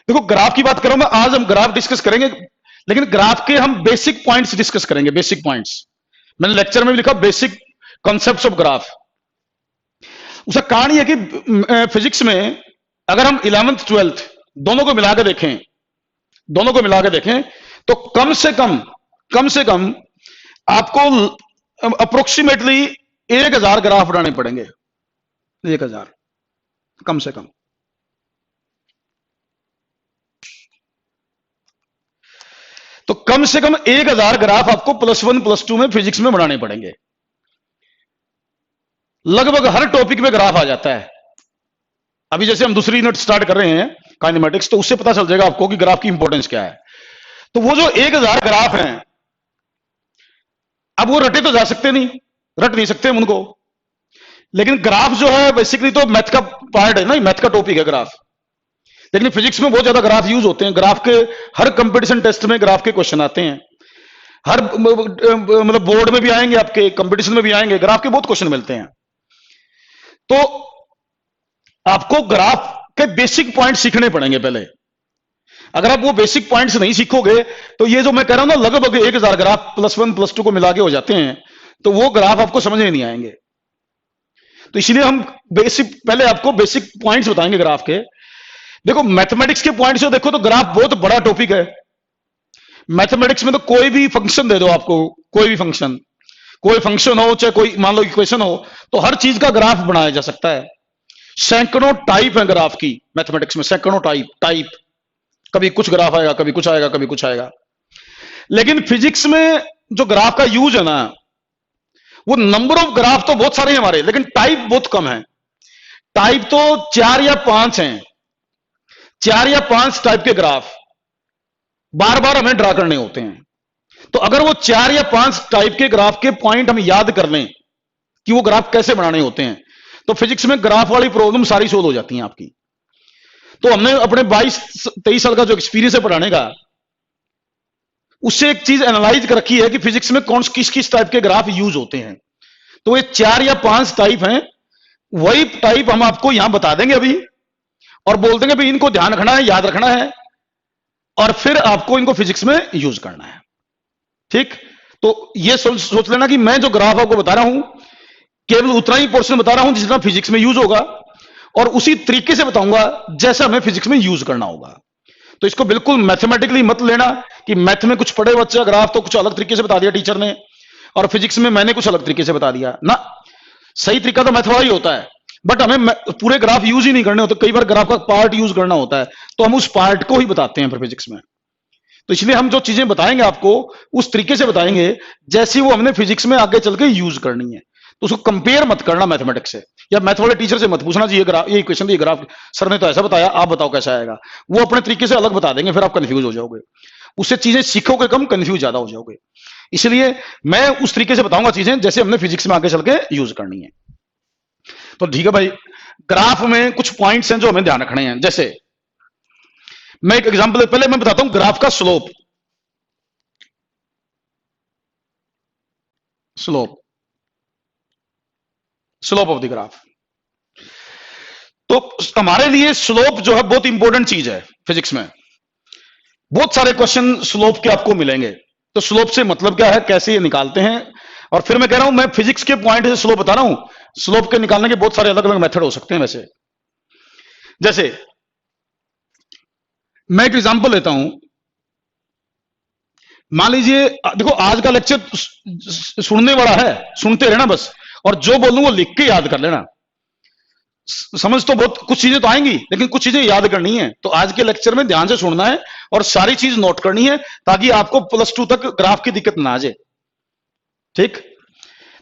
देखो ग्राफ की बात करो मैं, आज हम ग्राफ डिस्कस करेंगे, लेकिन ग्राफ के हम बेसिक पॉइंट्स डिस्कस करेंगे, बेसिक पॉइंट्स। मैंने लेक्चर में भी लिखा बेसिक कॉन्सेप्ट्स ऑफ ग्राफ। उसका कारण ये है कि फिजिक्स में अगर हम 11th 12th दोनों को मिला के देखें, दोनों को मिला के देखें, तो कम से कम आपको अप्रोक्सीमेटली 1000 ग्राफ बनाने पड़ेंगे, 1000 कम से कम। तो कम से कम 1000 ग्राफ आपको +1 +2 में फिजिक्स में बनाने पड़ेंगे। लगभग हर टॉपिक में ग्राफ आ जाता है। अभी जैसे हम दूसरी यूनिट स्टार्ट कर रहे हैं काइनेमेटिक्स, तो उससे पता चल जाएगा आपको कि ग्राफ की इंपॉर्टेंस क्या है। तो वो जो 1000 ग्राफ हैं, अब वो रटे तो जा सकते नहीं, रट नहीं सकते हम उनको, लेकिन ग्राफ जो है बेसिकली तो मैथ का पार्ट है ना, मैथ का टॉपिक है ग्राफ। लेकिन फिजिक्स में बहुत ज्यादा ग्राफ यूज होते हैं। ग्राफ के हर कंपटीशन टेस्ट में ग्राफ के क्वेश्चन आते हैं, हर मतलब बोर्ड में भी आएंगे, आपके कंपटीशन में भी आएंगे, ग्राफ के बहुत क्वेश्चन मिलते हैं। तो आपको ग्राफ के बेसिक पॉइंट सीखने पड़ेंगे पहले। अगर आप वो बेसिक पॉइंट्स नहीं सीखोगे तो ये जो मैं कह रहा हूं ना, लगभग 1000 ग्राफ +1 +2 को मिला के हो जाते हैं, तो वो ग्राफ आपको समझ में नहीं आएंगे। तो इसलिए हम पहले आपको बेसिक पॉइंट्स बताएंगे ग्राफ के। देखो मैथमेटिक्स के पॉइंट से देखो तो ग्राफ बहुत बड़ा टॉपिक है। मैथमेटिक्स में तो कोई भी फंक्शन दे दो आपको, कोई भी फंक्शन, कोई फंक्शन हो, चाहे कोई मान लो इक्वेशन हो, तो हर चीज का ग्राफ बनाया जा सकता है। सैकड़ों टाइप है ग्राफ की, मैथमेटिक्स में सैकड़ों टाइप। कभी कुछ ग्राफ आएगा, कभी कुछ आएगा, कभी कुछ आएगा। लेकिन फिजिक्स में जो ग्राफ का यूज है ना, वो नंबर ऑफ ग्राफ तो बहुत सारे हैं हमारे, लेकिन टाइप बहुत कम है। टाइप तो 4 या 5 हैं, 4 या 5 टाइप के ग्राफ बार बार हमें ड्रा करने होते हैं। तो अगर वो 4 या 5 टाइप के ग्राफ के पॉइंट हम याद कर लें कि वो ग्राफ कैसे बनाने होते हैं, तो फिजिक्स में ग्राफ वाली प्रॉब्लम सारी सोल्व हो जाती हैं आपकी। तो हमने अपने 22-23 साल का जो एक्सपीरियंस है पढ़ाने का, उससे एक चीज एनालाइज कर रखी है कि फिजिक्स में कौन किस किस टाइप के ग्राफ यूज होते हैं। तो ये 4 या 5 टाइप हैं, वही टाइप हम आपको यहां बता देंगे अभी, और बोल देंगे भाई इनको ध्यान रखना है, याद रखना है, और फिर आपको इनको फिजिक्स में यूज करना है। ठीक, तो ये सोच लेना कि मैं जो ग्राफ आपको बता रहा हूं, केवल उतना ही पोर्शन बता रहा हूं जितना फिजिक्स में यूज होगा, और उसी तरीके से बताऊंगा जैसा हमें फिजिक्स में यूज करना होगा। तो इसको बिल्कुल मैथमेटिकली मत लेना कि मैथ में कुछ पढ़े बच्चा ग्राफ तो कुछ अलग तरीके से बता दिया टीचर ने, और फिजिक्स में मैंने कुछ अलग तरीके से बता दिया ना। सही तरीका तो मैथ वाला ही होता है, बट हमें पूरे ग्राफ यूज ही नहीं करने होते, कई बार ग्राफ का पार्ट यूज करना होता है, तो हम उस पार्ट को ही बताते हैं फिर फिजिक्स में। तो इसलिए हम जो चीजें बताएंगे आपको उस तरीके से बताएंगे जैसी वो हमने फिजिक्स में आगे चल के यूज करनी है। तो उसको कंपेयर मत करना मैथमेटिक्स से, या मैथ वाले टीचर से मत पूछना जी ये इक्वेशन, ये ग्राफ सर ने तो ऐसा बताया, आप बताओ कैसा आएगा। वो अपने तरीके से अलग बता देंगे, फिर आप कंफ्यूज हो जाओगे। उससे चीजें सीखोगे कम, कंफ्यूज ज्यादा हो जाओगे। इसलिए मैं उस तरीके से बताऊंगा चीजें जैसे हमने फिजिक्स में आगे चल के यूज करनी है। तो ठीक है भाई, ग्राफ में कुछ पॉइंट्स हैं जो हमें ध्यान रखने हैं। जैसे मैं एक एग्जांपल पहले मैं बताता हूं ग्राफ का slope. Slope of the graph. तो हमारे लिए स्लोप जो है बहुत इंपॉर्टेंट चीज है फिजिक्स में। बहुत सारे क्वेश्चन स्लोप के आपको मिलेंगे। तो स्लोप से मतलब क्या है, कैसे ये निकालते हैं, और फिर मैं कह रहा हूं मैं फिजिक्स के पॉइंट से स्लोप बता रहा हूं। स्लोप के निकालने के बहुत सारे अलग अलग मेथड हो सकते हैं वैसे। जैसे मैं एक एग्जांपल लेता हूं, मान लीजिए देखो आज का लेक्चर सुनने वाला है, सुनते रहना बस, और जो बोलूं वो लिख के याद कर लेना। समझ तो बहुत कुछ चीजें तो आएंगी, लेकिन कुछ चीजें याद करनी है। तो आज के लेक्चर में ध्यान से सुनना है और सारी चीज नोट करनी है, ताकि आपको +2 तक ग्राफ की दिक्कत ना आ जाए। ठीक,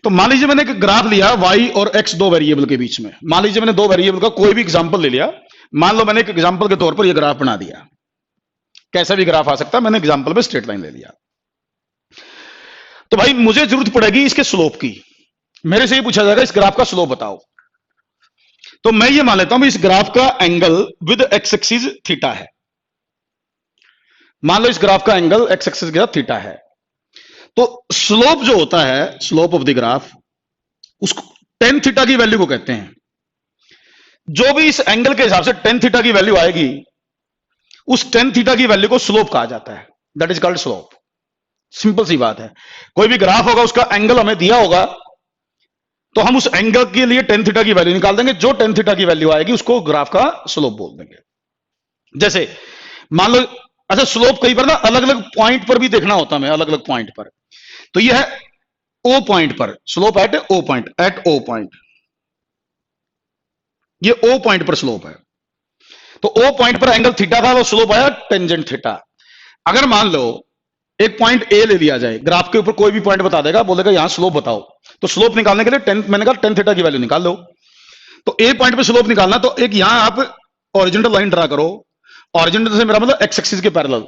तो मान लीजिए मैंने एक ग्राफ लिया y और x दो वेरिएबल के बीच में। मान लीजिए मैंने दो वेरिएबल का कोई भी एग्जांपल ले लिया। मान लो मैंने एक एग्जांपल के तौर पर यह ग्राफ बना दिया, कैसा भी ग्राफ आ सकता है, मैंने एग्जांपल में स्ट्रेट लाइन ले लिया। तो भाई मुझे जरूरत पड़ेगी इसके स्लोप की। मेरे से ही पूछा जाएगा इस ग्राफ का स्लोप बताओ। तो मैं ये मान लेता हूं इस ग्राफ का angle with x axis theta है। मान लो इस ग्राफ का एंगल एक्स एक्सिस के साथ थीटा है। तो स्लोप जो होता है, स्लोप ऑफ द ग्राफ, उसको टेन थीटा की वैल्यू को कहते हैं। जो भी इस एंगल के हिसाब से टेन थीटा की वैल्यू आएगी, उस टेन थीटा की वैल्यू को स्लोप कहा जाता है, that is called slope. Simple सी बात है। कोई भी ग्राफ होगा, उसका एंगल हमें दिया होगा, तो हम उस एंगल के लिए टेन थीटा की वैल्यू निकाल देंगे, जो टेन थीटा की वैल्यू आएगी उसको ग्राफ का स्लोप बोल देंगे। जैसे मान लो, अच्छा स्लोप कई बार ना अलग अलग पॉइंट पर भी देखना होता है, अलग अलग पॉइंट पर। तो यह है ओ पॉइंट पर slope at O point, at O point, ये ओ पॉइंट पर स्लोप है। तो ओ पॉइंट पर एंगल थीटा था, तो स्लोप आया टेंजेंट थीटा। अगर मान लो एक पॉइंट ए ले लिया जाए, ग्राफ के ऊपर कोई भी पॉइंट बता देगा, बोलेगा यहां स्लोप बताओ, तो स्लोप निकालने के लिए मैंने कहा टेन थीटा की वैल्यू निकाल लो। तो ए पॉइंट पे स्लोप निकालना, तो एक यहां आप ओरिजेंटल लाइन ड्रा करो, ओरिजेंटल से मेरा मतलब एक्स एक्सिस के पैरेलल।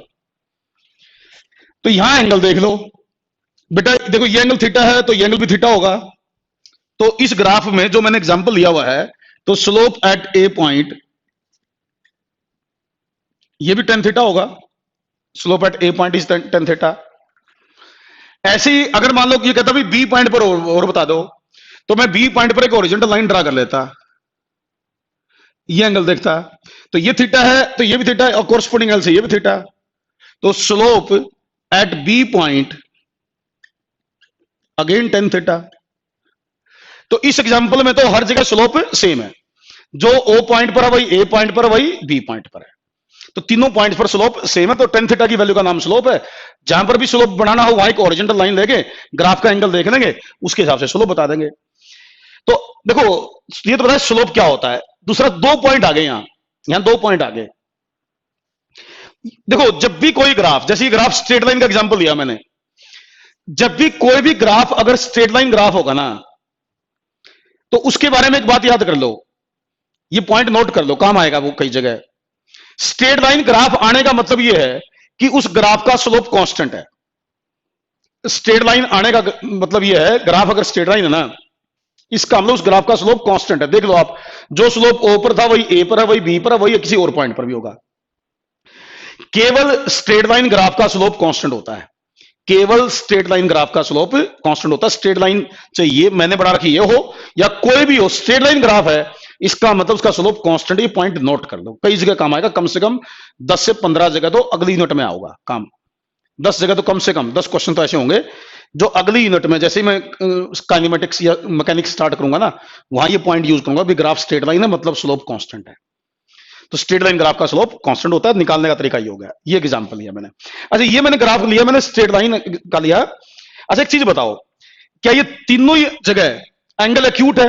तो यहां एंगल देख लो बेटा, देखो ये एंगल थीटा है, तो ये एंगल भी थीटा होगा। तो इस ग्राफ में जो मैंने एग्जांपल लिया हुआ है, तो स्लोप एट ए पॉइंट, ये भी टेन थीटा होगा, slope at A point is tan theta. ऐसे ही अगर मान लो ये कहता भाई बी पॉइंट पर और बता दो, तो मैं बी पॉइंट पर एक ओरिजेंटल लाइन ड्रा कर लेता, ये एंगल देखता, तो ये थीटा है, तो ये भी थीटा है, और कोरस्पोंडिंग एंगल से ये भी थीटा। तो slope at B point again tan theta. तो इस एग्जांपल में तो हर जगह स्लोप सेम है, जो ओ पॉइंट पर है वही ए पॉइंट पर है, वही बी पॉइंट पर है। तो तीनों पॉइंट पर स्लोप सेम है, तो टेन थीटा की वैल्यू का नाम स्लोप है। जहां पर भी स्लोप बनाना हो वहां एक ओरिजेंटल लाइन लेके ग्राफ का एंगल देख लेंगे, उसके हिसाब से स्लोप बता देंगे। तो देखो ये तो बताया स्लोप क्या होता है। दूसरा दो पॉइंट आ गए, यहां दो पॉइंट आ गए। देखो जब भी कोई ग्राफ, जैसे ये ग्राफ स्ट्रेट लाइन का एग्जांपल लिया मैंने, जब भी कोई भी ग्राफ अगर स्ट्रेट लाइन ग्राफ होगा ना, तो उसके बारे में एक बात याद कर लो, ये पॉइंट नोट कर लो, काम आएगा वो कई जगह। स्ट्रेट लाइन ग्राफ आने का मतलब यह है कि उस ग्राफ का स्लोप कांस्टेंट है। स्ट्रेट लाइन आने का मतलब यह है, ग्राफ अगर स्ट्रेट लाइन है ना, इसका मतलब उस ग्राफ का स्लोप कांस्टेंट है। देख लो आप, जो स्लोप ओ पर था वही ए पर है, वही बी पर है, वही किसी और पॉइंट पर भी होगा। केवल स्ट्रेट लाइन ग्राफ का स्लोप कांस्टेंट होता है, केवल स्ट्रेट लाइन ग्राफ का स्लोप कांस्टेंट होता है। स्ट्रेट लाइन चाहे ये मैंने बना रखी ये हो या कोई भी हो, स्ट्रेट लाइन ग्राफ है, इसका मतलब उसका स्लोप कांस्टेंट। ये पॉइंट नोट कर लो, कई जगह काम आएगा, कम से कम 10 से 15 जगह तो अगली यूनिट में आऊगा काम। 10 जगह तो कम से कम 10 क्वेश्चन तो ऐसे होंगे जो अगली यूनिट में, जैसे ही मैं काइनेमेटिक्स या मैकेनिक्स स्टार्ट करूंगा ना, वहां ये पॉइंट यूज करूंगा भी ग्राफ स्ट्रेट लाइन है मतलब स्लोप कांस्टेंट है। तो स्ट्रेट लाइन ग्राफ का स्लोप कांस्टेंट होता है, निकालने का तरीका ये हो गया। ये एग्जांपल लिया मैंने। अच्छा ये मैंने ग्राफ लिया, मैंने स्ट्रेट लाइन का लिया। अच्छा एक चीज बताओ, क्या ये तीनों ही जगह एंगल एक्यूट है?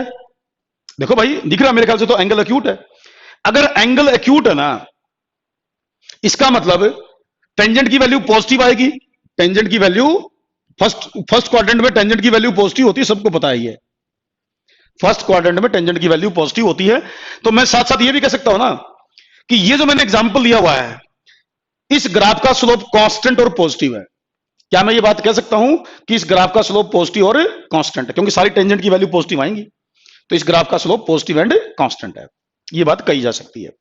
देखो भाई दिख रहा मेरे ख्याल से तो एंगल एक्यूट है। अगर एंगल एक्यूट है ना, इसका मतलब टेंजेंट की वैल्यू पॉजिटिव आएगी। टेंजेंट की वैल्यू फर्स्ट क्वाड्रेंट में टेंजेंट की वैल्यू पॉजिटिव होती है, सबको पता है ये। फर्स्ट क्वाड्रेंट में टेंजेंट की वैल्यू पॉजिटिव होती है। तो मैं साथ साथ ये भी कह सकता हूं ना कि ये जो मैंने एग्जांपल लिया हुआ है, इस ग्राफ का स्लोप कांस्टेंट और पॉजिटिव है। क्या मैं ये बात कह सकता हूं कि इस ग्राफ का स्लोप पॉजिटिव और कांस्टेंट है? क्योंकि सारी टेंजेंट की वैल्यू पॉजिटिव आएंगी, तो इस ग्राफ का स्लोप पॉजिटिव एंड कांस्टेंट है। ये बात कही जा सकती है।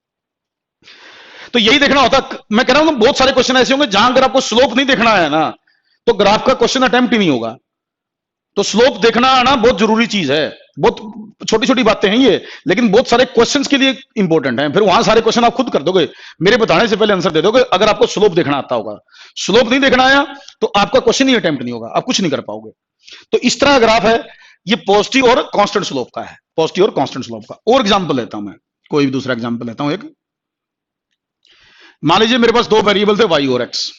तो यही देखना होता, मैं कह रहा हूं बहुत सारे क्वेश्चन ऐसे होंगे जहां अगर आपको स्लोप नहीं देखना है ना, तो ग्राफ का क्वेश्चन अटेम्प्ट ही नहीं होगा। तो स्लोप देखना आना बहुत जरूरी चीज है। बहुत छोटी छोटी बातें हैं ये, लेकिन बहुत सारे क्वेश्चंस के लिए इंपॉर्टेंट है। फिर वहां सारे क्वेश्चन आप खुद कर दोगे, मेरे बताने से पहले आंसर दे दोगे, अगर आपको स्लोप देखना आता होगा। स्लोप नहीं देखना आया तो आपका क्वेश्चन ही अटेम्प्ट नहीं होगा, आप कुछ नहीं कर पाओगे। तो इस तरह ग्राफ है, ये पॉजिटिव और कांस्टेंट स्लोप का है, पॉजिटिव और कांस्टेंट स्लोप का। और एग्जांपल लेता हूं मैं, कोई भी दूसरा एग्जांपल लेता हूं। एक मान लीजिए मेरे पास दो वेरिएबल थे वाई और एक्स,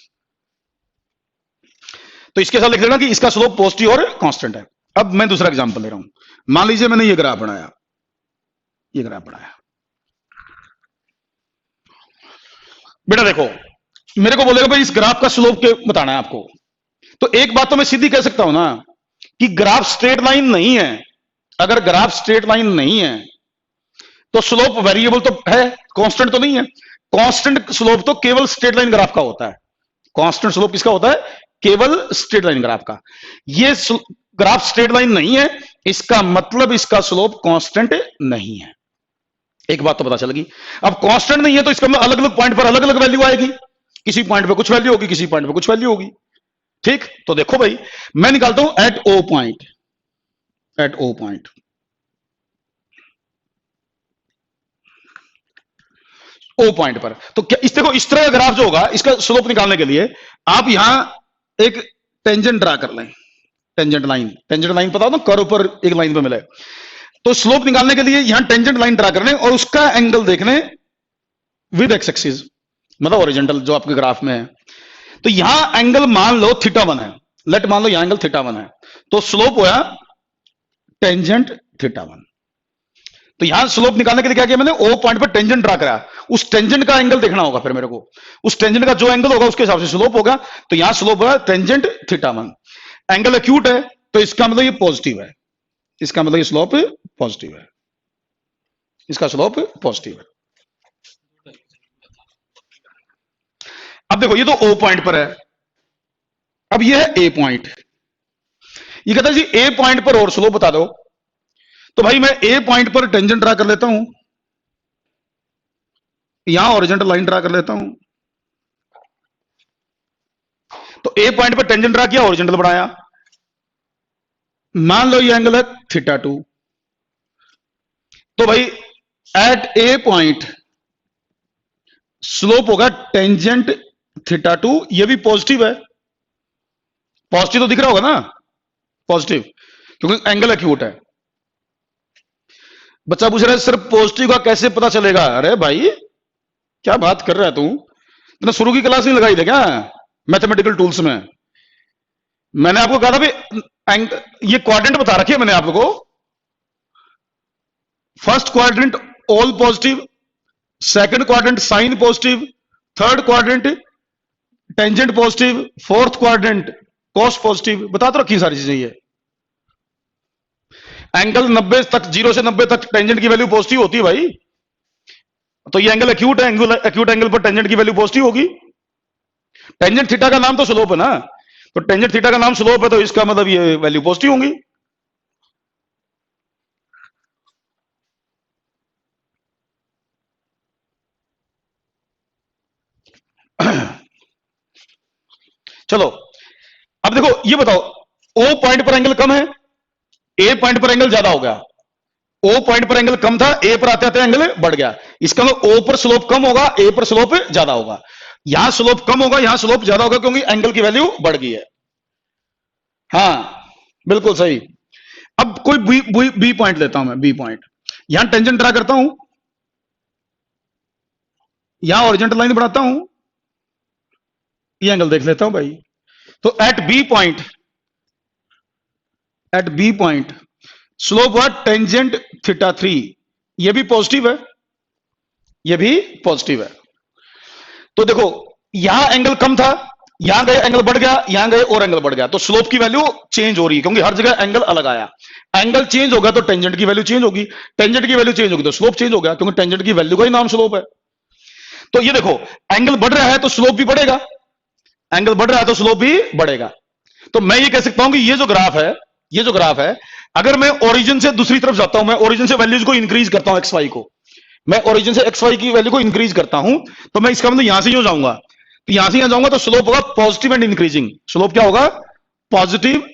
तो इसके साथ लिख देना कि इसका स्लोप पॉजिटिव और कांस्टेंट है। अब मैं दूसरा एग्जांपल ले रहा हूं। मान लीजिए मैंने ये ग्राफ बनाया, ये ग्राफ बनाया। बेटा देखो, मेरे को बोलेगा भाई इस ग्राफ का स्लोप के बताना है आपको। तो एक बात तो मैं सीधी कह सकता हूं ना कि ग्राफ स्ट्रेट लाइन नहीं है। अगर ग्राफ स्ट्रेट लाइन नहीं है तो स्लोप वेरिएबल तो है, कांस्टेंट तो नहीं है। कांस्टेंट स्लोप तो केवल स्ट्रेट लाइन ग्राफ का होता है। कांस्टेंट स्लोप किसका होता है? केवल स्ट्रेट लाइन ग्राफ का। ये ग्राफ स्ट्रेट लाइन नहीं है, इसका मतलब इसका स्लोप कांस्टेंट नहीं है। एक बात तो पता चल गई। अब कांस्टेंट नहीं है तो इसका मतलब अलग अलग पॉइंट पर अलग अलग वैल्यू आएगी। किसी पॉइंट पे कुछ वैल्यू होगी, किसी पॉइंट पे कुछ वैल्यू होगी। ठीक, तो देखो भाई मैं निकालता हूं at O point, at O point O point पर। तो क्या इस देखो इस तरह का ग्राफ जो होगा इसका स्लोप निकालने के लिए आप यहां एक टेंजेंट ड्रा कर लें, टेंजेंट लाइन पता हो ना, कर्व पर एक लाइन पे मिले। तो स्लोप निकालने के लिए यहां टेंजेंट लाइन ड्रा करने और उसका एंगल देखने विद एक्स एक्सिस, मतलब ओरिजेंटल जो आपके ग्राफ में है। तो यहां एंगल मान लो θ1 है, लेट मान लो यहां एंगल θ1 है, तो स्लोप होया टेंजेंट θ1। तो यहां स्लोप निकालने के लिए क्या किया मैंने, ओ पॉइंट पर टेंजेंट ड्रा करा, उस टेंजेंट का एंगल देखना होगा फिर मेरे को, उस टेंजेंट का जो एंगल होगा उसके हिसाब से स्लोप होगा। तो यहां स्लोप होगा टेंजेंट θ1, एंगल एक्यूट है तो इसका मतलब ये पॉजिटिव है, इसका मतलब ये स्लोप पॉजिटिव है, इसका स्लोप पॉजिटिव है। अब देखो ये तो ओ पॉइंट पर है, अब ये है ए पॉइंट। ये कहता है जी ए पॉइंट पर और स्लोप बता दो। तो भाई मैं ए पॉइंट पर टेंजेंट ड्रा कर लेता हूं, यहां ओरिजेंटल लाइन ड्रा कर लेता हूं। तो ए पॉइंट पर टेंजेंट ड्रा किया, ओरिजेंटल बनाया, मान लो ये एंगल है θ2। तो भाई एट ए पॉइंट स्लोप होगा टेंजेंट θ2, ये भी पॉजिटिव है, पॉजिटिव तो दिख रहा होगा ना, पॉजिटिव, क्योंकि एंगल एक्यूट है। बच्चा पूछ रहा है सर पॉजिटिव का कैसे पता चलेगा? अरे भाई क्या बात कर रहा है तू, तुमने शुरू की क्लास नहीं लगाई थी क्या मैथमेटिकल टूल्स में? मैंने आपको कहा था भाई ये क्वाड्रेंट बता रखे मैंने आप लोगों को, first quadrant all positive, second quadrant sine positive, third quadrant tangent positive, fourth quadrant cos positive, बता तो रखी सारी चीजें। ये एंगल 90 तक, 0 से 90 तक टेंजेंट की वैल्यू पॉजिटिव होती है भाई। तो ये एंगल एक्यूट है, एक्यूट एंगल पर टेंजेंट की वैल्यू पॉजिटिव होगी। टेंजेंट थीटा का नाम तो स्लोप है ना, तो टेंजेंट थीटा का नाम स्लोप है, तो इसका मतलब ये वैल्यू पॉजिटिव होंगी। चलो अब देखो ये बताओ, ओ पॉइंट पर एंगल कम है, ए पॉइंट पर एंगल ज्यादा हो गया। ओ पॉइंट पर एंगल कम था, ए पर आते आते एंगल बढ़ गया, इसका मतलब ओ पर स्लोप कम होगा, ए पर स्लोप ज्यादा होगा। यहां स्लोप कम होगा, यहां स्लोप ज्यादा होगा, क्योंकि एंगल की वैल्यू बढ़ गई है। हाँ बिल्कुल सही। अब कोई बी पॉइंट लेता हूं मैं, बी पॉइंट, यहां टेंजेंट ड्रा करता हूं, यहां ओरिजेंटल लाइन बनाता हूं, ये एंगल देख लेता हूं भाई। तो एट बी पॉइंट स्लोप हुआ टेंजेंट θ3, ये भी पॉजिटिव है, ये भी पॉजिटिव है। तो देखो यहां एंगल कम था, यहां गए एंगल बढ़ गया, यहां गए और एंगल बढ़ गया, तो स्लोप की वैल्यू चेंज हो रही है, क्योंकि हर जगह एंगल अलग आया। एंगल चेंज होगा तो टेंजेंट की वैल्यू चेंज होगी, टेंजेंट की वैल्यू चेंज होगी तो स्लोप चेंज हो गया, क्योंकि टेंजेंट की वैल्यू का ही नाम स्लोप है। तो ये देखो एंगल बढ़ रहा है तो स्लोप भी बढ़ेगा, एंगल बढ़ रहा है तो स्लोप भी बढ़ेगा। तो मैं ये कह सकता हूं कि ये जो ग्राफ है, अगर मैं ओरिजिन से दूसरी तरफ जाता हूं, मैं ओरिजिन से वैल्यूज को इंक्रीज करता हूं, एक्स वाई को, मैं ओरिजिन से एक्स वाई की वैल्यू को इंक्रीज करता हूं, तो मैं इसका मतलब यहां से यूं जाऊंगा, तो यहां से यहां जाऊंगा तो स्लोप होगा पॉजिटिव एंड इंक्रीजिंग। स्लोप क्या होगा? Positive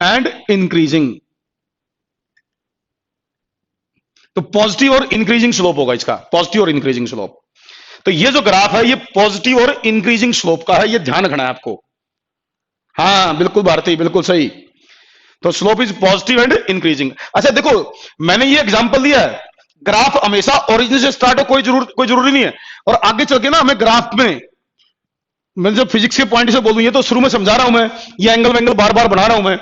and increasing. तो पॉजिटिव और इंक्रीजिंग स्लोप होगा इसका, पॉजिटिव और इंक्रीजिंग स्लोप। तो ये जो ग्राफ है ये पॉजिटिव और इंक्रीजिंग स्लोप का है, ये ध्यान रखना है आपको। हाँ बिल्कुल भारती, बिल्कुल सही। तो slope is positive and increasing. अच्छा देखो मैंने ये एग्जांपल दिया है, ग्राफ हमेशा ओरिजिन से स्टार्ट हो कोई जरूरी नहीं है, और आगे चल के ना मैं ग्राफ में मैं जो फिजिक्स के पॉइंट से बोलूं, ये तो शुरू में समझा रहा हूं मैं, ये एंगल बार बार बना रहा हूं मैं,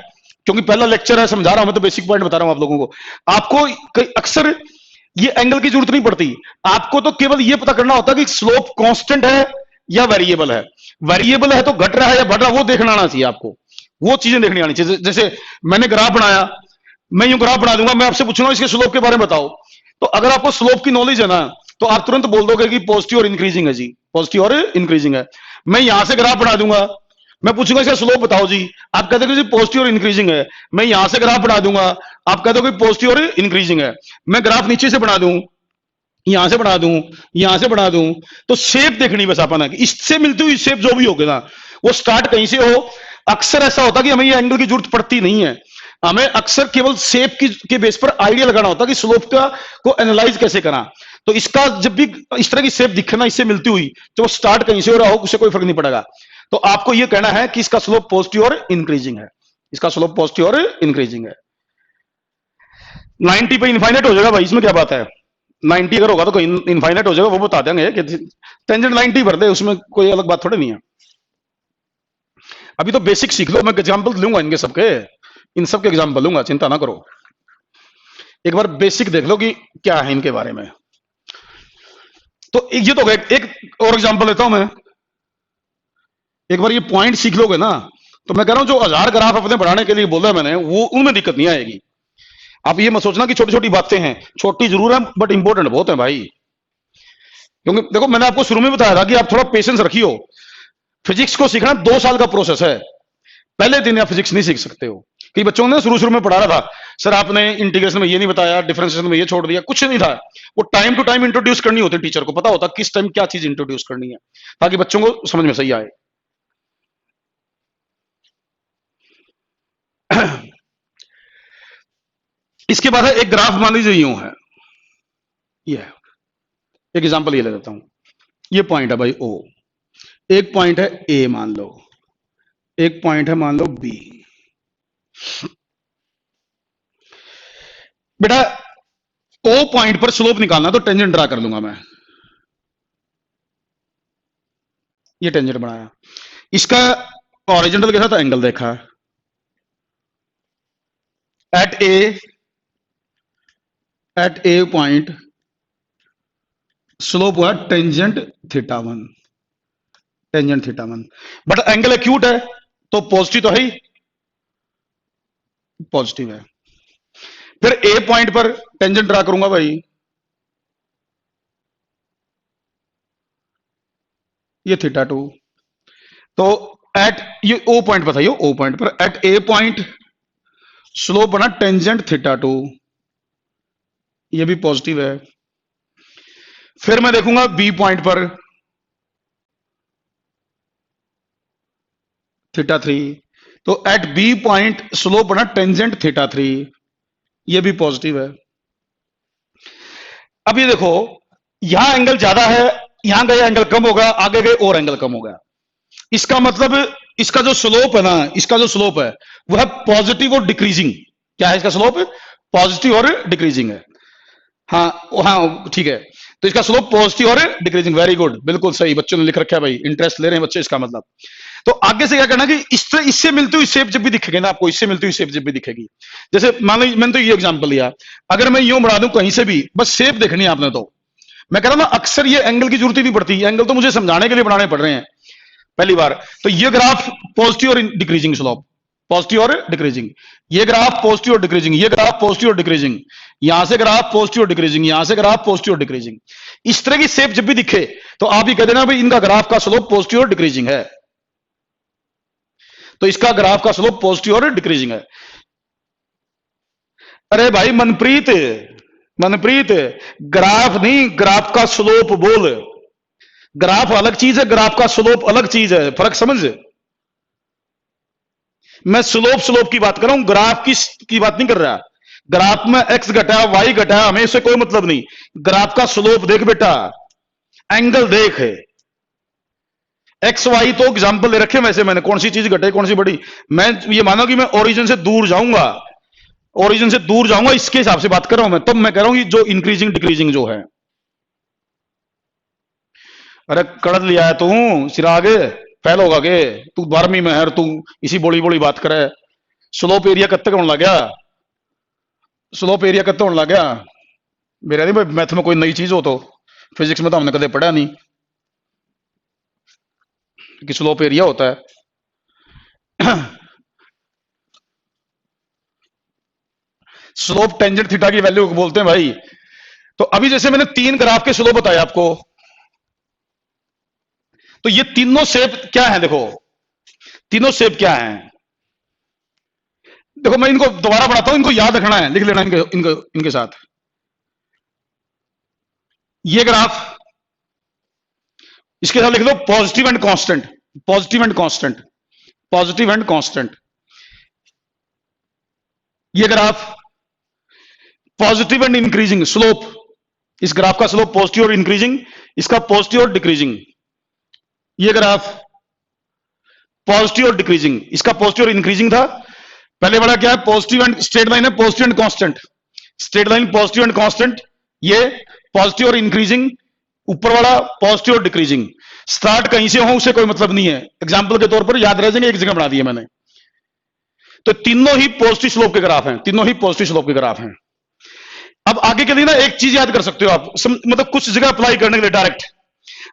क्योंकि पहला लेक्चर है, समझा रहा हूं मैं, तो बेसिक पॉइंट बता रहा हूं आप लोगों को। आपको अक्सर ये एंगल की जरूरत नहीं पड़ती, आपको तो केवल ये पता करना होता है कि स्लोप कांस्टेंट है या वेरिएबल है। वेरिएबल है तो घट रहा है या बढ़ रहा है, वो देखना आना चाहिए आपको, वो चीजें देखनी आनी चाहिए। जैसे मैंने ग्राफ बनाया, मैं यूं ग्राफ बना दूंगा, मैं आपसे पूछूंगा इसके स्लोप के बारे में बताओ, तो अगर आपको स्लोप की नॉलेज है ना, तो आप तुरंत बोल दोगे कि पॉजिटिव और इंक्रीजिंग है जी, पॉजिटिव और इंक्रीजिंग है। मैं यहां से ग्राफ बना दूंगा, मैं पूछूंगा इसका स्लोप बताओ जी, आप कहते हो जी पॉजिटिव और इंक्रीजिंग है। मैं यहां से ग्राफ बना दूंगा, आप कहते हो कि पॉजिटिव और इंक्रीजिंग है। मैं ग्राफ नीचे से बना दूं, यहां से बना दूं, यहां से बना दूं, तो शेप देखनी बस अपन है कि इससे मिलती हुई शेप जो भी होगी ना, वो स्टार्ट कहीं से हो। अक्सर ऐसा होता कि हमें ये एंगल की जरूरत पड़ती नहीं है, हमें अक्सर केवल शेप के बेस पर आइडिया लगाना होता कि स्लोप का को एनालाइज कैसे करा। तो इसका जब भी इस तरह की शेप दिखे ना इससे मिलती हुई, तो वो स्टार्ट कहीं से हो रहा हो उससे कोई फर्क नहीं पड़ेगा। तो आपको ये कहना है कि इसका स्लोप पॉजिटिव और इंक्रीजिंग है, इसका स्लोप पॉजिटिव और इंक्रीजिंग है। 90 पे इनफाइनाइट हो जाएगा भाई, इसमें क्या बात है। 90 अगर होगा तो कोई इनफाइनाइट हो जाएगा, वो बता देंगे कि टेंजेंट 90 भर दे, उसमें कोई अलग बात थोड़ी नहीं है। अभी तो बेसिक सीख लो, मैं एग्जाम्पल लूंगा इनके सबके, इन सबके एग्जाम्पल लूंगा, चिंता ना करो। एक बार बेसिक देख लो कि क्या है इनके बारे में। तो ये तो एक और एग्जाम्पल लेता हूं मैं। एक बार ये पॉइंट सीख लोगे ना, तो मैं कह रहा हूं जो 1000 ग्राफ अपने बढ़ाने के लिए बोला मैंने, वो उनमें दिक्कत नहीं आएगी। आप ये मत सोचना कि छोटी छोटी बातें हैं, छोटी जरूर है बट इंपॉर्टेंट बहुत है भाई। क्योंकि देखो मैंने आपको शुरू में बताया था कि आप थोड़ा पेशेंस रखियो। फिजिक्स को सीखना 2 साल का प्रोसेस है, पहले दिन आप फिजिक्स नहीं सीख सकते हो। कई बच्चों ने शुरू शुरू में पढ़ा रहा था, सर आपने इंटीग्रेशन में ये नहीं बताया, डिफरेंशिएशन में ये छोड़ दिया, कुछ नहीं था। वो टाइम टू टाइम इंट्रोड्यूस करनी होती, टीचर को पता होता किस टाइम क्या चीज इंट्रोड्यूस करनी है, ताकि बच्चों को समझ में सही आए। इसके बाद है एक ग्राफ, मान लीजिए यूं है, ये है एक एग्जांपल ये ले लेता हूं। ये पॉइंट है भाई ओ, एक पॉइंट है ए मान लो, एक पॉइंट है मान लो बी। बेटा ओ पॉइंट पर स्लोप निकालना, तो टेंजेंट ड्रा कर लूंगा मैं। ये टेंजेंट बनाया, इसका हॉरिजॉन्टल के साथ एंगल देखा, एट ए पॉइंट स्लोप हुआ tangent theta 1, tangent theta 1, but angle acute है तो पॉजिटिव तो है ही, पॉजिटिव है। फिर ए पॉइंट पर टेंजेंट ड्रा करूंगा भाई, ये थीटा 2। तो एट ये ओ पॉइंट बताइए, ओ पॉइंट पर एट ए पॉइंट स्लोप बना टेंजेंट थीटा 2, ये भी पॉजिटिव है। फिर मैं देखूंगा बी पॉइंट पर थीटा 3, तो एट बी पॉइंट स्लोप बना टेंजेंट थीटा 3, ये भी पॉजिटिव है। अब ये देखो, यहां एंगल ज्यादा है, यहां गए एंगल कम होगा, आगे गए और एंगल कम होगा। इसका मतलब इसका जो स्लोप है ना, इसका जो स्लोप है वह पॉजिटिव और डिक्रीजिंग। क्या है इसका स्लोप? पॉजिटिव और डिक्रीजिंग है। हाँ हाँ ठीक है, तो इसका स्लोप पॉजिटिव और डिक्रीजिंग। वेरी गुड, बिल्कुल सही, बच्चों ने लिख रखा है भाई, इंटरेस्ट ले रहे हैं बच्चे, इसका मतलब। तो आगे से क्या करना कि इससे मिलती हुई शेप जब भी दिखेगी ना आपको, इससे मिलती हुई शेप जब भी दिखेगी, जैसे मान लो मैंने तो ये एग्जांपल लिया, अगर मैं यूं बढ़ा दूं कहीं से भी, बस शेप देखनी है आपने। तो मैं कह रहा हूं ना, अक्सर ये एंगल की जरूरत ही नहीं पड़ती, एंगल तो मुझे समझाने के लिए बनाने पड़ रहे हैं पहली बार। तो ये ग्राफ पॉजिटिव और डिक्रीजिंग स्लोप, पॉजिटिव और डिक्रीजिंग, ये ग्राफ पॉजिटिव और डिक्रीजिंग, ये ग्राफ पॉजिटिव और डिक्रीजिंग, यहां से ग्राफ पॉजिटिव और डिक्रीजिंग, यहां से ग्राफ पॉजिटिव और डिक्रीजिंग। इस तरह की शेप जब भी दिखे तो आप ये कह देना भाई इनका ग्राफ का स्लोप पॉजिटिव और डिक्रीजिंग है, तो इसका ग्राफ का स्लोप पॉजिटिव और डिक्रीजिंग है। अरे भाई मनप्रीत, मनप्रीत ग्राफ नहीं, ग्राफ का स्लोप बोल। ग्राफ अलग चीज है, ग्राफ का स्लोप अलग चीज है, फर्क समझ। मैं स्लोप स्लोप की बात कर रहा हूं, ग्राफ की बात नहीं कर रहा। ग्राफ में एक्स घटा वाई घटा हमें इससे कोई मतलब नहीं। ग्राफ का स्लोप देख बेटा, एंगल देख, एक्स वाई तो एग्जांपल दे रखे वैसे मैंने, कौन सी चीज घटे कौन सी बड़ी। मैं ये माना कि मैं ओरिजिन से दूर जाऊंगा, ओरिजिन से दूर जाऊंगा, इसके हिसाब से बात कर रहा हूं मैं। तब मैं कह रहा हूं कि जो इंक्रीजिंग डिक्रीजिंग जो है। अरे कड़द लिया है तू चिराग, फैल होगा के तू 12वीं में है, तू इसी बोली बोली बात करे। स्लोप एरिया कब तक होने लग गया, स्लोप एरिया कब तक होने लग गया। मेरा नहीं भाई, मैथ में कोई नई चीज हो तो, फिजिक्स में तो हमने कदे पढ़ा नहीं कि स्लोप एरिया होता है। स्लोप टेंजेंट थीटा की वैल्यू बोलते हैं भाई। तो अभी जैसे मैंने 3 ग्राफ के स्लोप बताया आपको, तो ये तीनों शेप क्या है, देखो तीनों शेप क्या है। देखो मैं इनको दोबारा बढ़ाता हूं, इनको याद रखना है, लिख लेना इनके इनको इनके साथ। ये ग्राफ, इसके साथ लिख लो positive and constant, positive and constant, positive and constant. ये graph positive and increasing slope, इस ग्राफ का स्लोप पॉजिटिव और इंक्रीजिंग, इसका पॉजिटिव और डिक्रीजिंग। ये ग्राफ पॉजिटिव और डिक्रीजिंग, इसका पॉजिटिव और इंक्रीजिंग था। पहले वाला क्या है, पॉजिटिव एंड स्ट्रेट लाइन है, positive and constant, straight line positive and constant. ये पॉजिटिव और इंक्रीजिंग, ऊपर वाला पॉजिटिव और डिक्रीजिंग। स्टार्ट कहीं से हो उसे कोई मतलब नहीं है, एग्जांपल के तौर पर याद रह जाएंगे, एक जगह बना दिया मैंने। तो तीनों ही पॉजिटिव स्लोप के ग्राफ हैं, तीनों ही पॉजिटिव स्लोप के ग्राफ हैं। अब आगे के लिए ना एक चीज याद कर सकते हो आप, मतलब कुछ जगह अप्लाई करने के लिए डायरेक्ट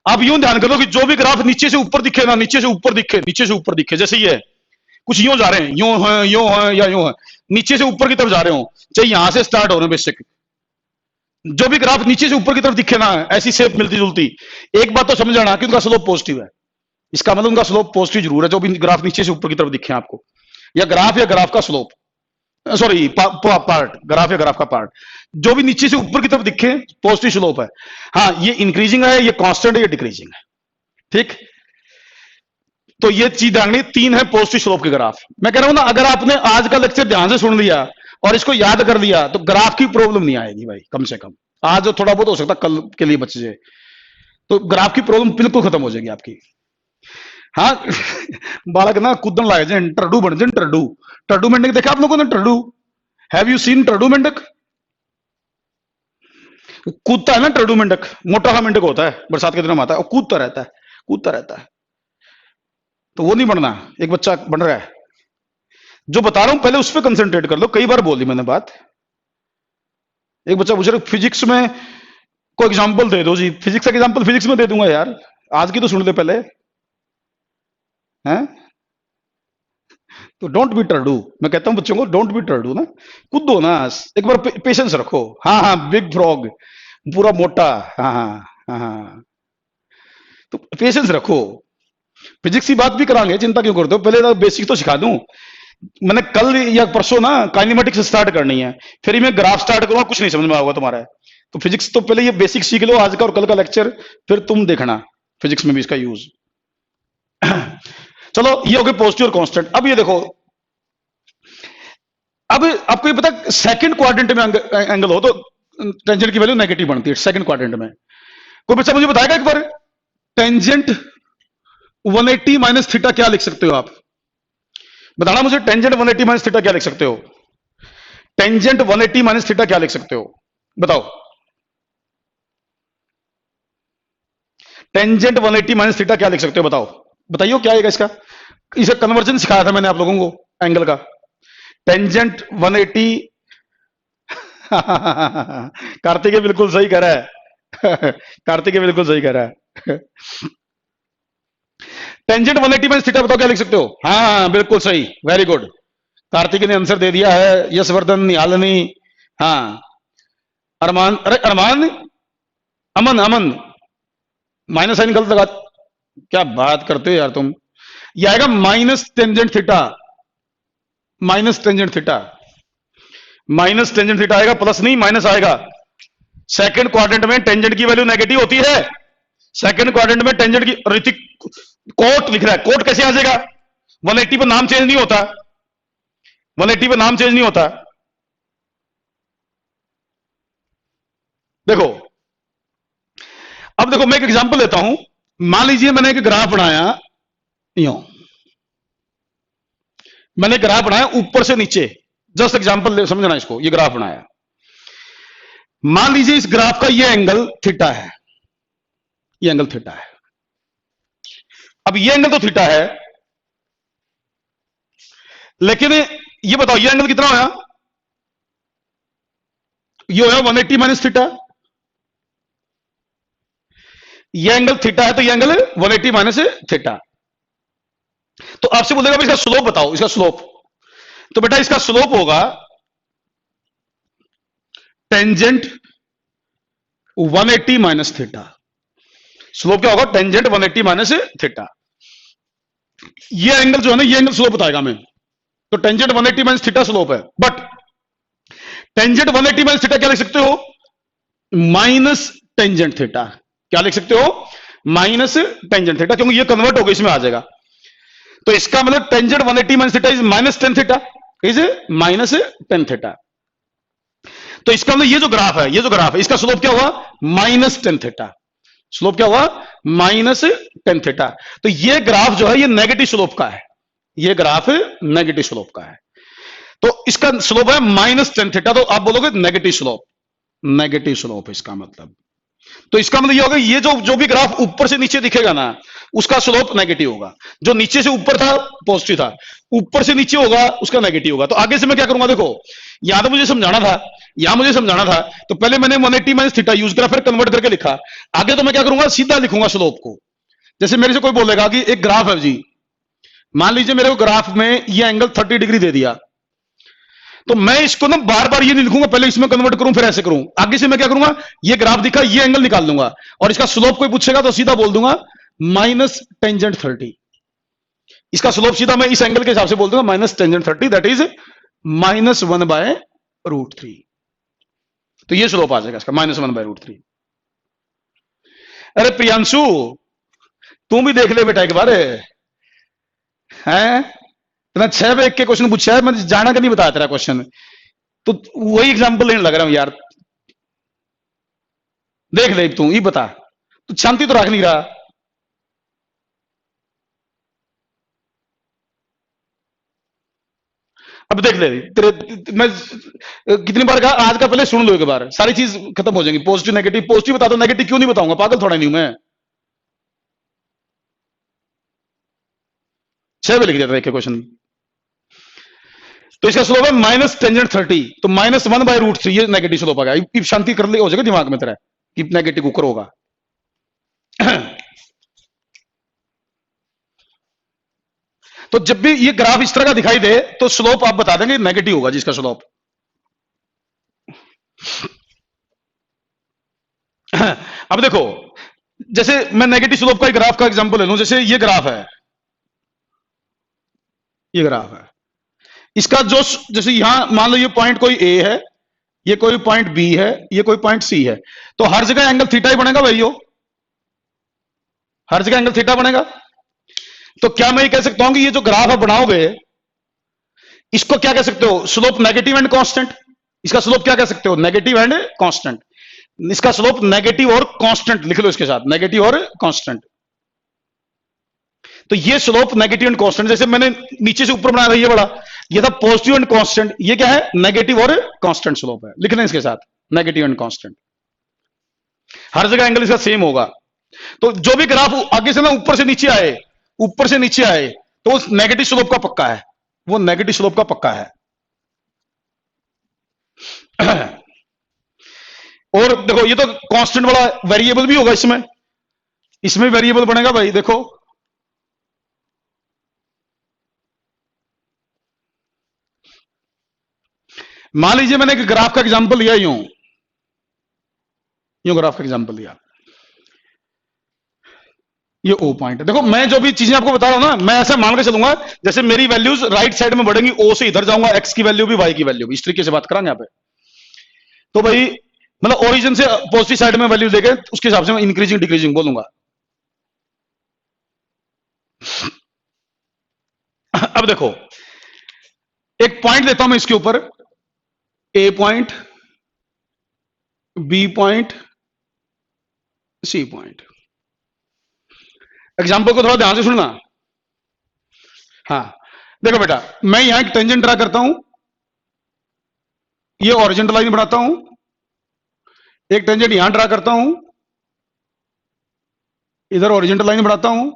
आप यूं ध्यान करो कि जो भी ग्राफ नीचे से ऊपर दिखे ना, नीचे से ऊपर दिखे, नीचे से ऊपर दिखे, जैसे ये कुछ यूं जा रहे हैं, यूं है या यूं है, नीचे से ऊपर की तरफ जा रहे हो, चाहे यहां से स्टार्ट हो रहे हैं, बेसिक जो भी ग्राफ नीचे से ऊपर की तरफ दिखे ना, ऐसी शेप मिलती जुलती, एक बात तो समझ आना कि उनका स्लोप पॉजिटिव है। इसका मतलब उनका स्लोप पॉजिटिव जरूर है, जो भी ग्राफ नीचे से ऊपर की तरफ दिखे आपको, या ग्राफ का स्लोप, सॉरी पार्ट, ग्राफ या ग्राफ का पार्ट, जो भी नीचे से ऊपर की तरफ दिखे पॉजिटिव स्लोप है। हाँ, ये इंक्रीजिंग है, ये कांस्टेंट है, ये डिक्रीजिंग है। ठीक, तो ये चीज ध्यान, तीन है पॉजिटिव स्लोप के ग्राफ। मैं कह रहा हूं ना, अगर आपने आज का लेक्चर ध्यान से सुन लिया और इसको याद कर लिया तो ग्राफ की प्रॉब्लम नहीं आएगी भाई, कम से कम आज जो थोड़ा बहुत हो सकता कल के लिए बच जाए, तो ग्राफ की प्रॉब्लम बिल्कुल खत्म हो जाएगी आपकी। हाँ बालक ना कूदन लग जाए, टर्डू बन जाए, टर्डू। टर्डू मेंढक देखा आप लोगों ने? टर्डू, हैव यू सीन टर्डू मेंढक? कूदता है ना टर्डू मेंढक, मोटा सा मेंढक होता है, बरसात के दिन में आता है और कूदता रहता है, कूदता रहता है। तो वो नहीं बनना। एक बच्चा बन रहा है, जो बता रहा हूं पहले उस पर कंसंट्रेट कर लो, कई बार बोली मैंने बात। एक बच्चा पूछ रहा है फिजिक्स में कोई एग्जांपल दे दो जी, फिजिक्स का एग्जांपल फिजिक्स में दे दूंगा यार, आज की तो सुन ले पहले, हैं? तो डोंट बी टर्डू, मैं कहता हूं बच्चों को डोंट बी टर्डू ना, कूदो ना, एक बार पेशेंस रखो। हाँ हाँ, बिग फ्रॉग, पूरा मोटा, हाँ हाँ हाँ हाँ, तो पेशेंस रखो। फिजिक्स की बात भी करांगे, चिंता क्यों करते हो, पहले तो बेसिक तो सिखा दूं। मैंने कल या परसों ना काइनेमेटिक्स स्टार्ट करनी है, फिर मैं ग्राफ स्टार्ट करूंगा, कुछ नहीं समझ में आएगा तुम्हारा। तो फिजिक्स तो पहले ये बेसिक सीख लो आज का, और कल का लेक्चर फिर तुम देखना फिजिक्स में भी इसका यूज। चलो, ये हो गए पॉजिटिव और कांस्टेंट। अब ये देखो, अब आपको ये पता, सेकंड क्वाड्रेंट में एंगल हो तो टेंजेंट की वैल्यू नेगेटिव बनती है सेकंड क्वाड्रेंट में। कोई बच्चा मुझे बताएगा एक बार, टेंजेंट 180 माइनस थीटा क्या लिख सकते हो आप? बताना मुझे, टेंजेंट 180 माइनस थीटा क्या लिख सकते हो? टेंजेंट 180 माइनस थीटा क्या लिख सकते हो, बताओ? टेंजेंट 180 माइनस थीटा क्या लिख सकते हो, बताओ? बताइए क्या आएगा इसका? इसे कन्वर्जन सिखाया था मैंने आप लोगों को एंगल का। टेंजेंट 180 कार्तिक बिल्कुल सही कह रहा है कार्तिक बिल्कुल सही कह रहा है। टेंजेंट 180 माइनस थीटा बताओ क्या लिख सकते हो? हाँ बिल्कुल सही, वेरी गुड, कार्तिक ने आंसर दे दिया है। यशवर्धन, निहालनी, हाँ, अरमान, अरे अरमान, अमन, अमन, माइनस साइन गलत लगा, क्या बात करते हो यार तुम। ये आएगा minus tangent theta, minus tangent theta, minus tangent theta आएगा, प्लस नहीं माइनस आएगा। सेकंड क्वाड्रेंट में टेंजेंट की वैल्यू नेगेटिव होती है, सेकंड क्वाड्रेंट में टेंजेंट की, ऋतिक कोट लिख रहा है, कोट कैसे आ जाएगा? 180 पर नाम चेंज नहीं होता, 180 पर नाम चेंज नहीं होता। देखो, अब देखो मैं एक एग्जांपल लेता हूं, मान लीजिए मैंने एक ग्राफ बनाया, यूं मैंने ग्राफ बनाया ऊपर से नीचे, जस्ट एग्जांपल समझना इसको, ये ग्राफ बनाया, मान लीजिए इस ग्राफ का ये एंगल थीटा है, ये एंगल थीटा है। अब ये एंगल तो थीटा है, लेकिन ये बताओ ये एंगल कितना होया? ये होया 180 माइनस थीटा, ये एंगल थीटा है तो ये एंगल 180 माइनस थीटा। तो आपसे बोलेगा इसका स्लोप बताओ, इसका स्लोप, तो बेटा इसका स्लोप होगा टेंजेंट 180 माइनस थीटा। स्लोप क्या होगा? Tangent 180 minus theta. ये एंगल जो है ना, ये एंगल स्लोप बताएगा मैं, तो टेंजेंट 180 माइनस थीटा स्लोप है। बट टेंजेंट 180 माइनस थीटा क्या लिख सकते हो? Minus tangent theta. क्या लिख सकते हो? माइनस टेंजेंट थीटा, क्योंकि ये कन्वर्ट होगा इसमें आ जाएगा। तो इसका मतलब tangent 180 minus theta is minus tan theta, is minus ten theta. तो इसका मतलब ये जो ग्राफ है, ये जो ग्राफ है, इसका स्लोप क्या हुआ? -tan theta. स्लोप क्या हुआ? -tan theta. तो ये ग्राफ जो है ये नेगेटिव स्लोप का है, ये ग्राफ नेगेटिव स्लोप का है। तो इसका स्लोप है -tan थीटा, तो आप बोलोगे नेगेटिव स्लोप, नेगेटिव स्लोप है इसका मतलब। तो इसका मतलब ये होगा, ये जो भी ग्राफ ऊपर से नीचे दिखेगा ना, उसका स्लोप नेगेटिव होगा। जो नीचे से ऊपर था पॉजिटिव था, ऊपर से नीचे होगा उसका नेगेटिव होगा। तो आगे से मैं क्या करूंगा, देखो यहां तो मुझे समझाना था, यहां मुझे समझाना था, तो पहले मैंने 180 माइनस थीटा यूज करा, फिर कन्वर्ट करके लिखा। आगे तो मैं क्या करूंगा, सीधा लिखूंगा स्लोप को। जैसे मेरे से कोई बोलेगा कि एक ग्राफ है जी, मान लीजिए मेरे को ग्राफ में ये एंगल 30 डिग्री दे दिया, तो मैं इसको ना बार बार ये नहीं लिखूंगा, पहले इसमें कन्वर्ट करूं फिर ऐसे करूं। आगे से मैं क्या करूंगा, ये ग्राफ दिखा, ये एंगल निकाल दूंगा, और इसका स्लोप कोई पूछेगा तो सीधा बोल दूंगा -tan30। इसका स्लोप सीधा मैं इस एंगल के हिसाब से बोल दूंगा -tan30, दैट इज -1/√3। तो ये स्लोप आ जाएगा इसका, -1/√3। अरे प्रियांशु, तुम भी देख ले बेटा एक बार, है तो मैं 6 पे 1 के क्वेश्चन पूछा है, मैं जाना का नहीं बताया तेरा क्वेश्चन, तो वही एग्जांपल लेने लग रहा हूं यार। देख ले तू, ये बता, तू शांति तो रख नहीं रहा। अब देख ले तेरे, मैं कितनी बार कहा, आज का पहले सुन लो एक बार, सारी चीज खत्म हो जाएंगी। पॉजिटिव नेगेटिव, पॉजिटिव बता दो, नेगेटिव क्यों नहीं बताऊंगा, पागल थोड़ा नहीं हूं मैं। 6 पे लिख दिया था एक क्वेश्चन। तो इसका स्लोप है -tan30, तो -1/√3, ये नेगेटिव स्लोप आ गया। शांति कर ले, हो जाएगा दिमाग में तेरा कि नेगेटिव ऊपर होगा। तो जब भी ये ग्राफ इस तरह का दिखाई दे तो स्लोप आप बता देंगे नेगेटिव होगा जिसका स्लोप। अब देखो, जैसे मैं नेगेटिव स्लोप का ग्राफ का एग्जांपल ले लूं, जैसे ये ग्राफ है, ये ग्राफ है, इसका जो, जैसे यहां मान लो ये पॉइंट कोई ए है, ये कोई पॉइंट बी है, ये कोई पॉइंट सी है, तो हर जगह एंगल थीटा ही बनेगा भाई, हर जगह एंगल थीटा बनेगा। तो क्या मैं ये कह सकता हूं कि ये जो ग्राफ आप बनाओगे, इसको क्या कह सकते हो, स्लोप नेगेटिव एंड कांस्टेंट। इसका स्लोप क्या कह सकते हो, नेगेटिव एंड कांस्टेंट। इसका स्लोप नेगेटिव और कांस्टेंट लिख लो इसके साथ, नेगेटिव और कांस्टेंट। तो ये स्लोप नेगेटिव एंड कांस्टेंट, जैसे मैंने नीचे से ऊपर बनाया था ये बड़ा, ये था पॉजिटिव एंड कांस्टेंट, ये क्या है, नेगेटिव और कांस्टेंट स्लोप है, लिखना इसके साथ नेगेटिव एंड कांस्टेंट। हर जगह एंगल इसका सेम होगा। तो जो भी ग्राफ आगे से ना ऊपर से नीचे आए, ऊपर से नीचे आए, तो वो नेगेटिव स्लोप का पक्का है, वो नेगेटिव स्लोप का पक्का है। और देखो ये तो कांस्टेंट वाला वेरिएबल भी होगा इसमें, इसमें वेरिएबल बनेगा भाई। देखो मान लीजिए मैंने एक ग्राफ का एग्जांपल लिया, यूं यूं ग्राफ का एग्जांपल लिया, ये ओ पॉइंट है। देखो मैं जो भी चीजें आपको बता रहा हूं ना, मैं ऐसा मान के चलूंगा जैसे मेरी वैल्यूज राइट साइड में बढ़ेंगी, ओ से इधर जाऊंगा, एक्स की वैल्यू भी वाई की वैल्यू भी, इस तरीके से बात करांगे यहाँ पे। तो भाई मतलब ओरिजिन से पॉजिटिव साइड में वैल्यू देके उसके हिसाब से मैं इंक्रीजिंग डिक्रीजिंग बोलूंगा। अब देखो एक पॉइंट लेता हूं मैं इसके ऊपर, A point, B point, C point. Example को थोड़ा ध्यान से सुनना। हाँ देखो बेटा, मैं यहां एक टेंजेंट ड्रा करता हूं, ये हॉरिजॉन्टल लाइन बनाता हूं, एक टेंजेंट यहां ड्रा करता हूं, इधर हॉरिजॉन्टल लाइन बनाता हूं,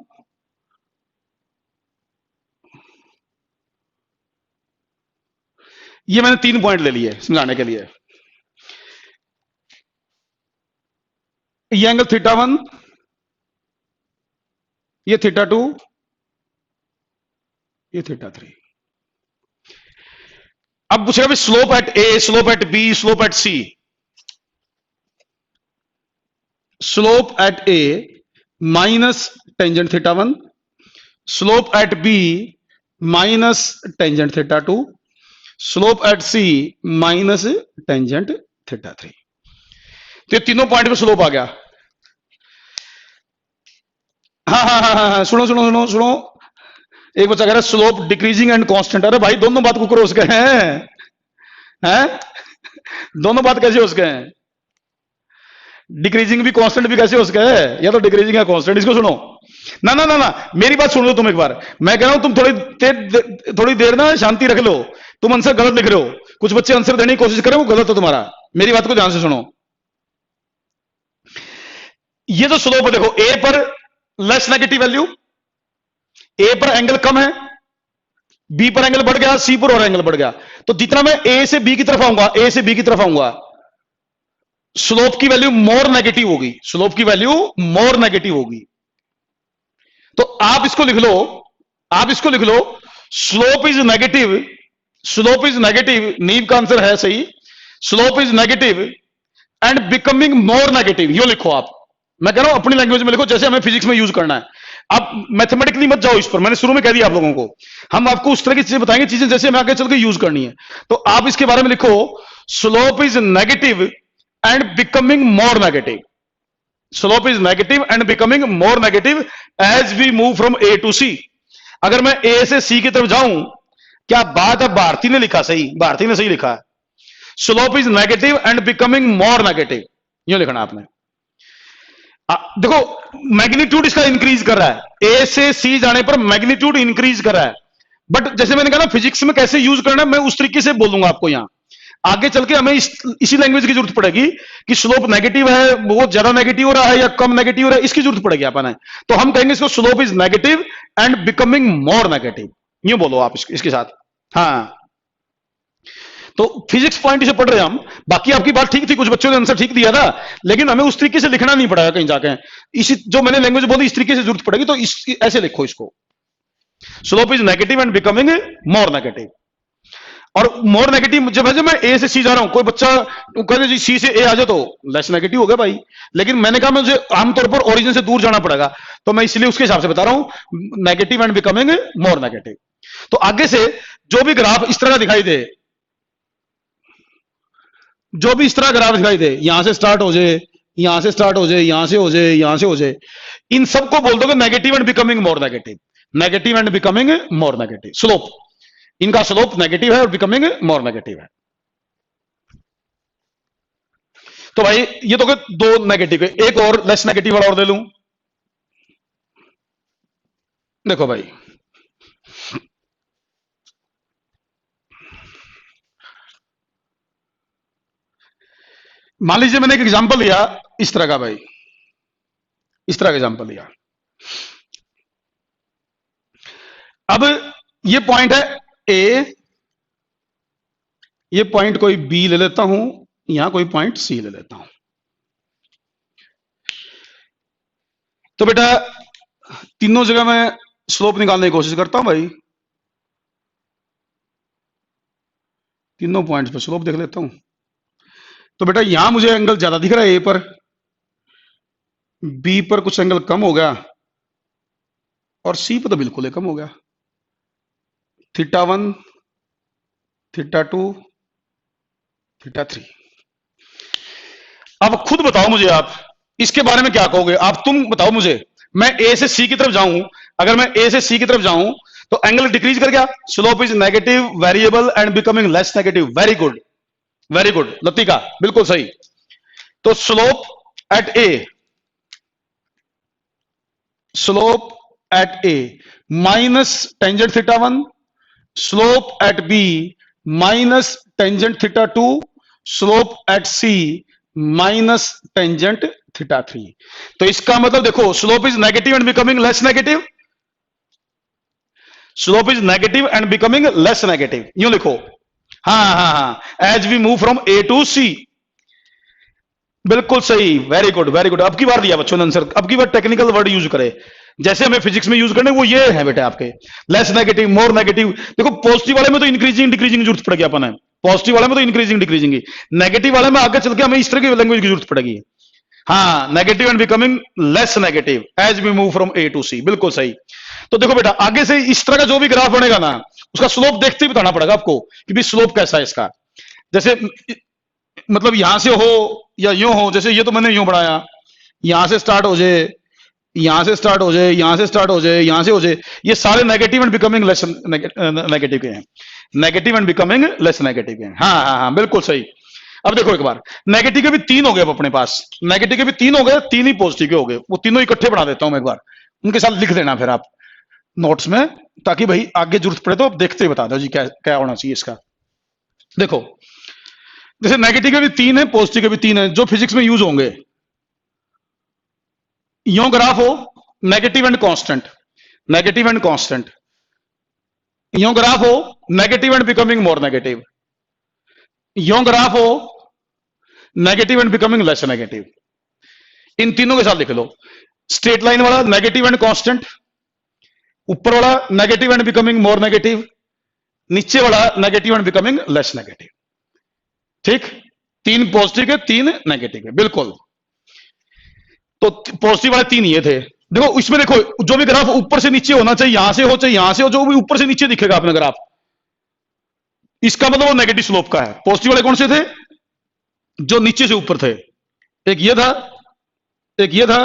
ये मैंने 3 पॉइंट ले लिए समझाने के लिए। ये एंगल θ1, ये θ2, ये θ3। अब पूछेगा भी slope at A, slope at B, slope at C. Slope at A minus tangent θ1, slope at B minus tangent θ2, slope at C minus tangent θ3। तो ये तीनों पॉइंट पे स्लोप आ गया। हाँ हाँ हाँ हाँ, सुनो सुनो सुनो सुनो, एक बच्चा कह रहा है स्लोप डिक्रीजिंग एंड कांस्टेंट। अरे भाई दोनों बात को क्रॉस गए हैं, दोनों बात कैसे हो सके हैं? डिक्रीजिंग भी कांस्टेंट भी कैसे हो सके है? या तो डिक्रीजिंग है कांस्टेंट। इसको सुनो ना ना ना ना, मेरी बात सुन लो तुम एक बार। मैं कह रहा हूं तुम थोड़ी देर ना शांति रख लो। तुम आंसर गलत लिख रहे हो। कुछ बच्चे आंसर देने की कोशिश करें, वो गलत हो तुम्हारा। मेरी बात को ध्यान से सुनो। ये जो स्लोप है देखो, ए पर लेस नेगेटिव वैल्यू, ए पर एंगल कम है, बी पर एंगल बढ़ गया, सी पर और एंगल बढ़ गया। तो जितना मैं ए से बी की तरफ आऊंगा, ए से बी की तरफ आऊंगा, स्लोप की वैल्यू मोर नेगेटिव होगी। स्लोप की वैल्यू मोर नेगेटिव होगी। तो आप इसको लिख लो, आप इसको लिख लो, slope is negative, slope is negative, Neev का आंसर है सही। Slope is negative and becoming more negative, यो लिखो आप। मैं कह रहा हूं अपनी लैंग्वेज में लिखो, जैसे हमें फिजिक्स में यूज करना है। आप मैथमेटिकली मत जाओ इस पर, मैंने शुरू में कह दिया आप लोगों को। हम आपको उस तरह की चीजें बताएंगे, चीजें जैसे हमें आगे चल के यूज करनी है। तो आप इसके बारे में लिखो, slope is negative and becoming more negative. Slope is negative and becoming more negative as we move from A to C. अगर मैं ए से सी की तरफ जाऊं, क्या बात है, भारती ने लिखा सही, भारती ने सही लिखा है। Slope is negative and becoming more negative, you लिखना आपने। देखो मैग्नीट्यूड इसका इंक्रीज कर रहा है, ए से सी जाने पर मैग्नीट्यूड इंक्रीज कर रहा है। बट जैसे मैंने कहा ना, फिजिक्स में कैसे यूज करना है, मैं उस तरीके से बोलूंगा आपको। यहां आगे चल के हमें इसी लैंग्वेज की जरूरत पड़ेगी कि स्लोप नेगेटिव है, बहुत ज्यादा नेगेटिव हो रहा है या कम नेगेटिव हो रहा है, इसकी जरूरत पड़ेगी अपन। तो हम कहेंगे इसको slope is negative and becoming more negative, यूं बोलो आप इसके साथ। हाँ, तो फिजिक्स पॉइंट से पढ़ रहे हैं हम। बाकी आपकी बात ठीक थी, कुछ बच्चों ने आंसर ठीक दिया था, लेकिन हमें उस तरीके से लिखना नहीं पड़ेगा कहीं जाके। इसी जो मैंने लैंग्वेज बोली, इस तरीके से जरूरत पड़ेगी, तो ऐसे लिखो इसको, slope is negative and becoming more negative. और मोर नेगेटिव जब है, मैं ए से सी जा रहा हूं, कोई बच्चा कहते जी सी से ए आ जाए तो लेस नेगेटिव हो गया भाई। लेकिन मैंने कहा मुझे आमतौर पर ओरिजिन से दूर जाना पड़ेगा, तो मैं इसलिए उसके हिसाब से बता रहा हूं, negative and becoming more negative. तो आगे से जो भी ग्राफ इस तरह का दिखाई दे, जो भी इस तरह ग्राफ दिखाई दे, यहां से स्टार्ट हो जाए, यहां से स्टार्ट हो जाए, यहां से हो जाए, यहां से हो जाए, इन सबको बोल दोगे negative and becoming more negative, negative and becoming more negative. Slope, इनका स्लोप नेगेटिव है और बिकमिंग मोर नेगेटिव है। तो भाई ये तो दो नेगेटिव है, एक और लेस नेगेटिव वाला और दे लूं। देखो भाई, मान लीजिए मैंने एक एग्जांपल लिया इस तरह का भाई, इस तरह का एग्जांपल लिया। अब ये पॉइंट है ए, ये पॉइंट कोई बी ले लेता हूं, यहां कोई पॉइंट सी ले लेता हूं। तो बेटा तीनों जगह मैं स्लोप निकालने की कोशिश करता हूं भाई, तीनों पॉइंट्स पर स्लोप देख लेता हूं। तो बेटा यहां मुझे एंगल ज्यादा दिख रहा है ए पर, बी पर कुछ एंगल कम हो गया, और सी पर तो बिल्कुल ही कम हो गया। θ1, θ2, θ3। अब खुद बताओ मुझे, आप इसके बारे में क्या कहोगे? आप तुम बताओ मुझे। मैं ए से सी की तरफ जाऊं, अगर मैं ए से सी की तरफ जाऊं तो एंगल डिक्रीज कर गया, slope is negative variable and becoming less negative. Very good, very good Latika, बिल्कुल सही। तो slope at A, slope at A minus tangent θ1, slope at B minus tangent θ2, slope at C minus tangent θ3। तो इसका मतलब देखो, slope is negative and becoming less negative, slope is negative and becoming less negative, यूं लिखो। हाँ हाँ हाँ, as we move from A to C, बिल्कुल सही, वेरी गुड वेरी गुड। अब की बार दिया बच्चों ने आंसर, अब की बार टेक्निकल वर्ड यूज करे, जैसे हमें फिजिक्स में यूज करने, वो ये है बेटा आपके, लेस नेगेटिव मोर नेगेटिव। देखो पॉजिटिव वाले में तो इंक्रीजिंग डिक्रीजिंग जरूरत पड़ेगी अपन है, पॉजिटिव वाले में तो इंक्रीजिंग डिक्रीजिंग की, नेगेटिव वाले में आगे चल के हमें इस तरह की लैंग्वेज की जरूरत पड़ेगी। हाँ, negative and becoming less negative as we move from A to C, बिल्कुल सही। तो देखो बेटा आगे से इस तरह का जो भी ग्राफ बनेगा ना, उसका स्लोप देखते ही बताना पड़ेगा आपको कि भी स्लोप कैसा है इसका। जैसे मतलब यहां से हो या यूं हो, जैसे ये तो मैंने यूं बढ़ाया, यहां से स्टार्ट हो जाए, यहां से स्टार्ट हो जाए, यहां से स्टार्ट हो जाए, यहां से हो जाए, ये सारे negative and becoming less negative के हैं, negative and becoming less negative के हैं। हाँ हाँ हाँ, बिल्कुल सही। अब देखो एक बार, नेगेटिव के भी 3 हो गए अब अपने पास, नेगेटिव के भी 3 हो गए, 3 ही पॉजिटिव के हो गए, वो तीनों इकट्ठे बना देता हूं मैं एक बार, उनके साथ लिख देना फिर आप नोट्स में, ताकि भाई आगे जरूरत पड़े तो आप देखते ही बता दो जी क्या क्या होना चाहिए इसका। देखो जैसे नेगेटिव के भी 3 है, पॉजिटिव के भी 3 है, जो फिजिक्स में यूज होंगे, यो ग्राफ हो negative and constant, negative and constant, यो ग्राफ हो negative and becoming more negative, यो ग्राफ हो negative and becoming less negative, इन तीनों के साथ लिख लो। स्ट्रेट लाइन वाला नेगेटिव एंड कांस्टेंट, ऊपर वाला negative and becoming more negative, नीचे वाला negative and becoming less negative. ठीक, 3 पॉजिटिव के 3 नेगेटिव के, बिल्कुल। तो पॉजिटिव वाले 3 ये थे। देखो इसमें देखो, जो भी ग्राफ ऊपर से नीचे होना चाहिए, यहां से हो चाहे यहां से हो, जो भी ऊपर से नीचे दिखेगा अपना ग्राफ, इसका मतलब वो नेगेटिव स्लोप का है। पॉजिटिव वाले कौन से थे? जो नीचे से ऊपर थे, एक ये था, एक ये था,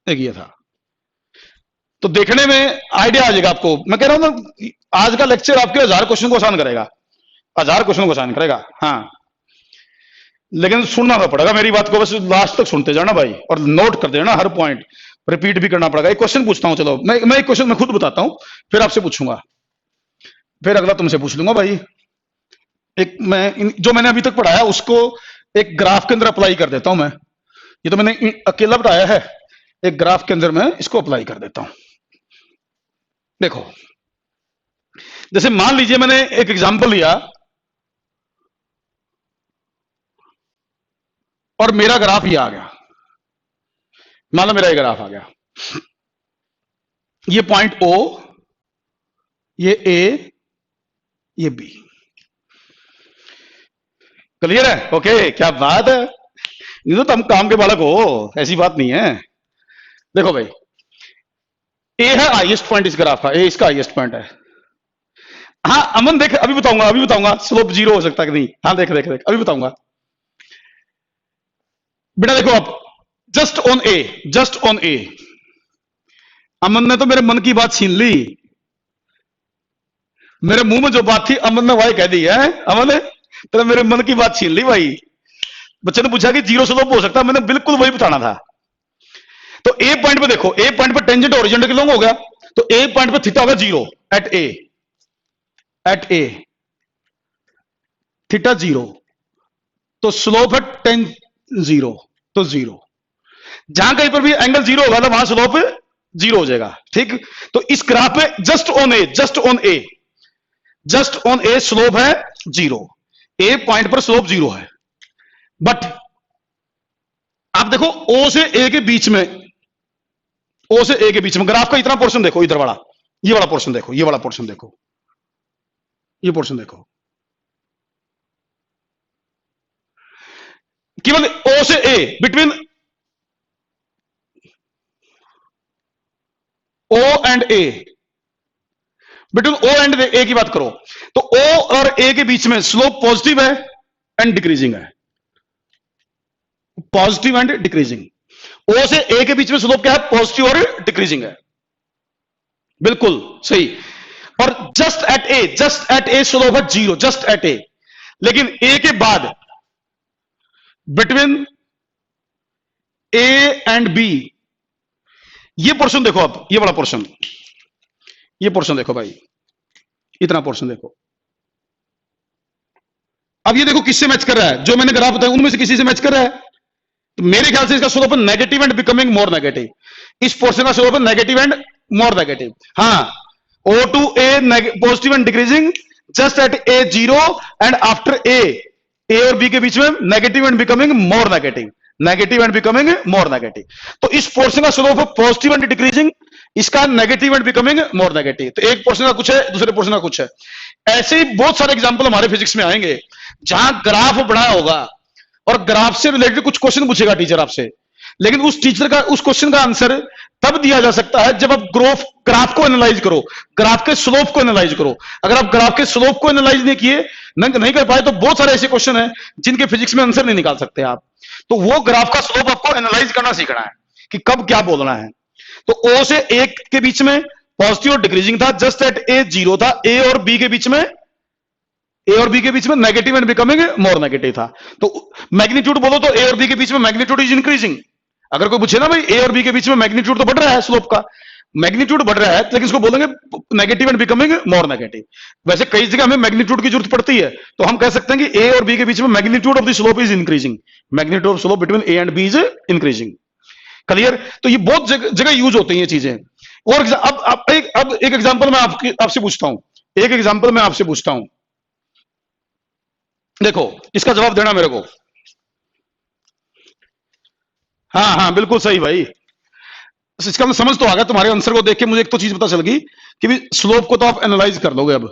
एक ये था। तो देखने में आइडिया आ जाएगा आपको। मैं कह रहा हूं ना, आज का लेक्चर आपके 1000 क्वेश्चन को आसान करेगा, 1000 क्वेश्चन को आसान करेगा। हाँ, लेकिन सुनना तो पड़ेगा मेरी बात को, बस लास्ट तक सुनते जाना भाई, और नोट कर देना, हर पॉइंट रिपीट भी करना पड़ेगा। एक क्वेश्चन पूछता हूं, चलो मैं एक क्वेश्चन मैं खुद बताता हूं, फिर आपसे पूछूंगा, फिर अगला तुमसे पूछ लूंगा भाई। एक मैं जो मैंने अभी तक पढ़ाया उसको एक ग्राफ के अंदर अप्लाई कर देता हूं मैं। ये तो मैंने अकेला बताया है, एक ग्राफ के अंदर मैं इसको अप्लाई कर देता हूं। देखो जैसे मान लीजिए मैंने एक एग्जांपल लिया और मेरा ग्राफ ये आ गया, मान लो मेरा ये ग्राफ आ गया, ये पॉइंट ओ, ये ए, ये बी। क्लियर है? ओके, क्या बात है, ये तो तुम काम के बालक हो, ऐसी बात नहीं है। देखो भाई, ए है हाईएस्ट पॉइंट इस ग्राफ का, ए इसका हाईएस्ट पॉइंट है। हाँ अमन देख, अभी बताऊंगा, अभी बताऊंगा स्लोप 0 हो सकता है कि नहीं। हाँ देख देख देख, अभी बताऊंगा बेटा। देखो आप just on A, just on A, Aman ने तो मेरे मन की बात छीन ली, मेरे मुंह में जो बात थी अमन ने वही कह दी है। अमन तो मेरे मन की बात छीन ली भाई। बच्चे ने पूछा कि 0 स्लोप हो सकता है, मैंने बिल्कुल वही बताना था। तो ए पॉइंट पे देखो, ए पॉइंट पे टेंजेंट ओरिजेंट के लॉन्ग हो गया, तो ए पॉइंट पे थीटा होगा 0 eight A, eight A theta 0, तो स्लोप है टेन 0, तो 0। जहां कहीं पर भी एंगल 0 होगा तो वहां स्लोप 0 हो जाएगा। ठीक, तो इस ग्राफ पे just on A, just on A, just on A slope है 0, ए पॉइंट पर स्लोप 0 है। बट आप देखो ओ से ए के बीच में, ओ से ए के बीच में ग्राफ का इतना पोर्शन देखो, इधर वाला, ये वाला पोर्शन देखो, ये वाला पोर्शन देखो, ये पोर्शन देखो, केवल ओ से A, between O and A, between O and A की बात करो, तो ओ और ए के बीच में स्लोप पॉजिटिव है एंड डिक्रीजिंग है, पॉजिटिव एंड डिक्रीजिंग। ओ से ए के बीच में स्लोप क्या है? पॉजिटिव और डिक्रीजिंग है, बिल्कुल सही। और जस्ट एट ए स्लोप है 0, जस्ट एट ए। लेकिन ए के बाद बिटवीन ए एंड बी, ये पोर्शन देखो आप, ये वाला पोर्शन, ये पोर्शन देखो भाई, इतना पोर्शन देखो। अब ये देखो किससे मैच कर रहा है, जो मैंने ग्राफ बताया उनमें से किसी से मैच कर रहा है। तो मेरे ख्याल से इसका स्लोप है negative and becoming more negative, इस पोर्शन का स्लोप है नेगेटिव एंड मोर नेगेटिव। हाँ, O to A positive and decreasing, just at A 0 and after A और बी के बीच में negative and becoming more negative, negative and becoming more negative. तो इस पोर्शन का स्लोप है पॉजिटिव एंड डिक्रीजिंग, इसका negative and becoming more negative. तो एक पोर्शन का कुछ है, दूसरे पोर्शन का कुछ है। ऐसे ही बहुत सारे एग्जांपल हमारे फिजिक्स में आएंगे जहां ग्राफ बनाया होगा और ग्राफ से रिलेटेड कुछ क्वेश्चन पूछेगा टीचर आपसे, लेकिन उस टीचर का उस क्वेश्चन का आंसर तब दिया जा सकता है जब आप ग्राफ को एनालाइज करो, ग्राफ के स्लोप को एनालाइज करो। अगर आप ग्राफ के स्लोप को एनालाइज नहीं किए, नहीं कर पाए, तो बहुत सारे ऐसे क्वेश्चन हैं जिनके फिजिक्स में आंसर नहीं निकाल सकते आप। तो वो ग्राफ का स्लोप आपको एनालाइज करना सीखना है कि कब क्या बोलना है। तो ओ से ए के बीच में पॉजिटिव और डिक्रीजिंग था, जस्ट एट ए 0 था, ए और बी के बीच में ए और बी के बीच में negative and becoming more negative था। तो मैग्नीट्यूड बोलो तो ए और बी के बीच में मैग्नीट्यूड इज इंक्रीजिंग। अगर कोई पूछे ना भाई ए और बी के बीच में मैग्नीट्यूड तो बढ़ रहा है, स्लोप का मैग्नीट्यूड बढ़ रहा है, लेकिन इसको बोलेंगे negative and becoming more negative. वैसे कई जगह हमें मैग्नीट्यूड की जरूरत पड़ती है, तो हम कह सकते हैं कि ए और बी के बीच में magnitude of the slope is increasing, magnitude of slope between A and B is increasing. Clear? तो ये बहुत जगह यूज होती हैं ये चीजें। और अब एक एग्जांपल मैं आपसे पूछता हूं, एक एग्जांपल मैं आपसे पूछता हूं, देखो इसका जवाब देना मेरे को। हाँ हाँ बिल्कुल सही भाई, इसका मैं समझ तो आ गया तुम्हारे आंसर को देख के। मुझे एक तो चीज पता चल गई कि भी स्लोप को तो आप एनालाइज कर लोगे अब,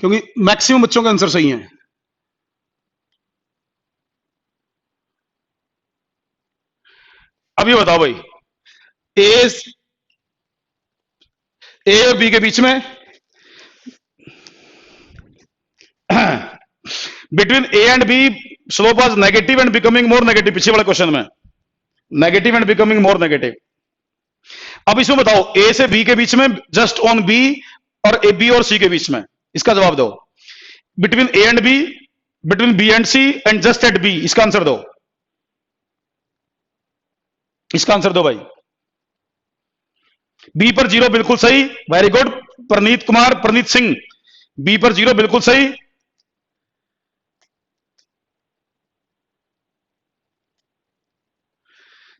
क्योंकि मैक्सिमम बच्चों के आंसर सही हैं। अब ये बताओ भाई, ए और बी के बीच में between A and B slope was negative and becoming more negative, पीछे वाले क्वेश्चन में negative and becoming more negative. अब इसमें बताओ ए से बी के बीच में, जस्ट ऑन बी, और ए बी और सी के बीच में, इसका जवाब दो। Between A and B, between B and C, and just at B, इसका आंसर दो, इसका आंसर दो भाई। बी पर 0 बिल्कुल सही, very good Praneet Kumar, Praneet Singh, B पर 0 बिल्कुल सही।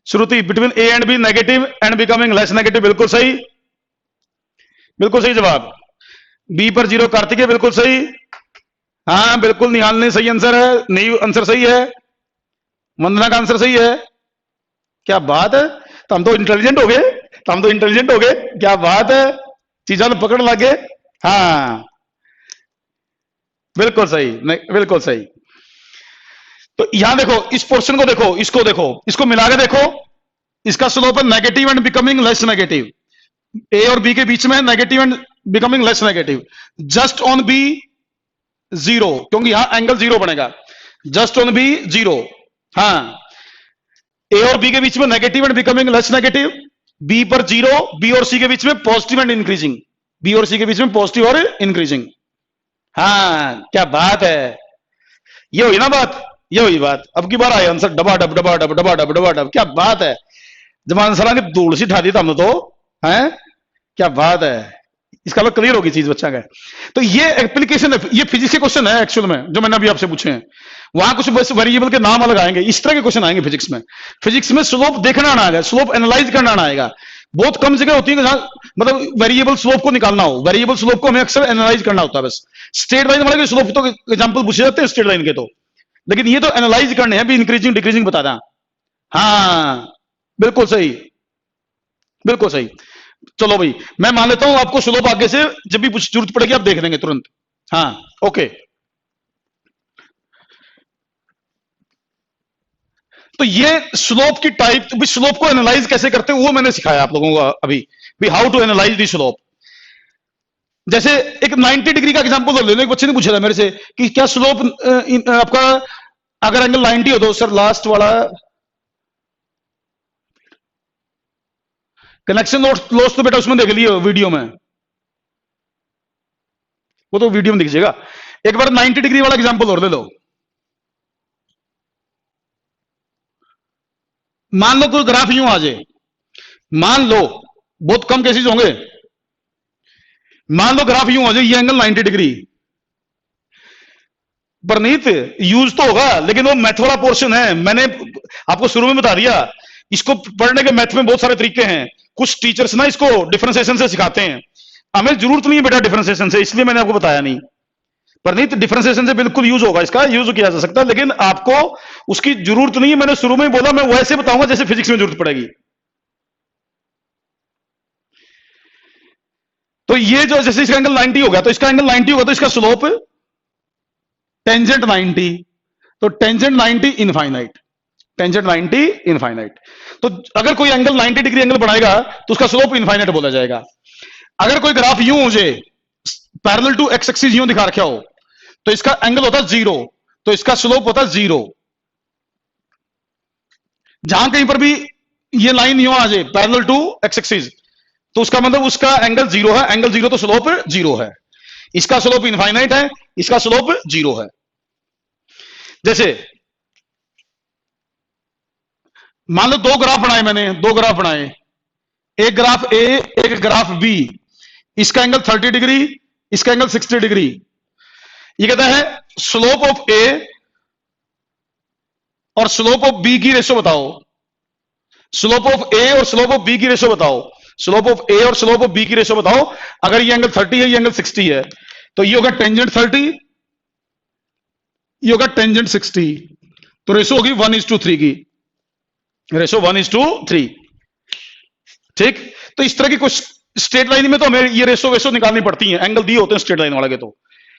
Shruti between A and B negative and becoming less negative, बिल्कुल सही, बिल्कुल सही जवाब। बी पर 0 कार्तिक है, बिल्कुल सही। हाँ बिल्कुल निहाल ने सही आंसर है, नहीं आंसर सही है, वंदना का आंसर सही है। क्या बात है, तो हम तो इंटेलिजेंट हो गए, तो हम तो इंटेलिजेंट हो गए, क्या बात है, चीजों में पकड़ लगे। हाँ बिल्कुल सही, बिल्कुल सही। तो यहां देखो इस पोर्शन को देखो, इसको देखो, इसको मिला के देखो, इसका स्लोप है negative and becoming less negative. A और बी के बीच में negative and becoming less negative, just on B 0, क्योंकि यहां एंगल 0 बनेगा, जस्ट ऑन बी 0। हाँ ए और बी के बीच में negative and becoming less negative, B पर 0, बी और सी के बीच में पॉजिटिव एंड इंक्रीजिंग, बी और सी के बीच में पॉजिटिव और इंक्रीजिंग। हाँ क्या बात है, ये हुई ना बात, ये हुई बात। अब की बार आए आंसर डबा डब डबा डब डबा डब डबा डब, क्या बात है, जब आंसर ने धूल सी उठा दी हमने तो, है क्या बात है। इसका मतलब क्लियर होगी चीज बच्चा का। तो ये एप्लीकेशन है, ये फिजिक्स के क्वेश्चन है एक्चुअल में, जो मैंने अभी आपसे पूछे हैं। वहां कुछ बस वेरिएबल के नाम अलग आएंगे, इस तरह के क्वेश्चन आएंगे फिजिक्स में। फिजिक्स में स्लोप देखना ना आएगा, स्लोप एनालाइज करना ना आएगा। बहुत कम जगह होती है जहां मतलब वेरिएबल स्लोप को निकालना हो, वेरिएबल स्लोप को हमें अक्सर एनालाइज करना होता है बस। स्ट्रेट लाइन वाले स्लोप तो एग्जांपल पूछे जाते हैं स्ट्रेट लाइन के, तो लेकिन ये तो एनालाइज करने हैं भी, इंक्रीजिंग डिक्रीजिंग बताना। हाँ बिल्कुल सही, बिल्कुल सही। चलो भाई मैं मान लेता हूं आपको स्लोप आगे से जब भी जरूरत पड़ेगी आप देख लेंगे तुरंत। हाँ ओके। तो ये स्लोप की टाइप, स्लोप को एनालाइज कैसे करते हैं वो मैंने सिखाया आप लोगों को अभी भी, how to analyse the slope. जैसे एक 90 डिग्री का एग्जांपल ले लो, एक बच्चे ने पूछा था मेरे से कि क्या स्लोप आपका अगर एंगल 90 हो तो सर लास्ट वाला कनेक्शन लॉस तो बेटा उसमें देख लियो वीडियो में, वो तो वीडियो में दिख जाएगा। एक बार 90 डिग्री वाला एग्जांपल और ले लो। मान लो कोई ग्राफ यूं आ जाए, मान लो बहुत कम केसेस होंगे, मान लो ग्राफ यूं आ जाए, ये एंगल 90 डिग्री। परनीत यूज तो होगा, लेकिन वो मैथ वाला पोर्शन है, मैंने आपको शुरू में बता दिया। इसको पढ़ने के मैथ में बहुत सारे तरीके हैं, कुछ टीचर्स ना इसको डिफरेंशिएशन से सिखाते हैं, हमें जरूरत नहीं है बेटा डिफरेंशिएशन से, इसलिए मैंने आपको बताया नहीं। परनीत डिफरेंशिएशन से बिल्कुल यूज होगा, इसका यूज किया जा सकता है, लेकिन आपको उसकी जरूरत नहीं है। मैंने शुरू में ही बोला, मैं वैसे बताऊंगा जैसे फिजिक्स में जरूरत पड़ेगी। तो ये जो जैसे इसका एंगल 90 होगा, तो इसका एंगल 90 होगा, तो इसका स्लोप टेंजेंट 90, तो टेंजेंट 90 इनफाइनाइट, टेंजेंट 90 इनफाइनाइट। तो अगर कोई एंगल 90 डिग्री एंगल बनाएगा तो उसका स्लोप इनफाइनाइट बोला जाएगा। अगर कोई ग्राफ यूं हो जाए पैरेलल टू एक्स एक्सिस यूं दिखा रखा हो, तो इसका एंगल होता है 0, तो इसका स्लोप होता है 0। जहां कहीं पर भी ये लाइन यूं आ जाए पैरेलल टू एक्स एक्सिस, तो उसका मतलब उसका एंगल 0 है, एंगल 0 तो स्लोप 0 है। इसका स्लोप इनफाइनाइट है, इसका स्लोप 0 है। जैसे मान लो दो ग्राफ बनाए मैंने, दो ग्राफ बनाए, एक ग्राफ ए, एक ग्राफ बी, इसका एंगल 30 डिग्री, इसका एंगल 60 डिग्री। ये कहता है स्लोप ऑफ ए और स्लोप ऑफ बी की रेशो बताओ, स्लोप ऑफ ए और स्लोप ऑफ बी की रेशो बताओ, स्लोप ऑफ ए और स्लोप ऑफ बी की रेशो बताओ। अगर ये एंगल 30 है, ये एंगल 60 है, तो ये होगा टेंजेंट 30, ये होगा टेंजेंट 60, तो रेशो होगी 1:3 की, रेशो 1:3। ठीक, तो इस तरह की कुछ स्ट्रेट लाइन में तो हमें ये रेशो वेशो निकालनी पड़ती है, एंगल दिए होते हैं स्ट्रेट लाइन वाले के, तो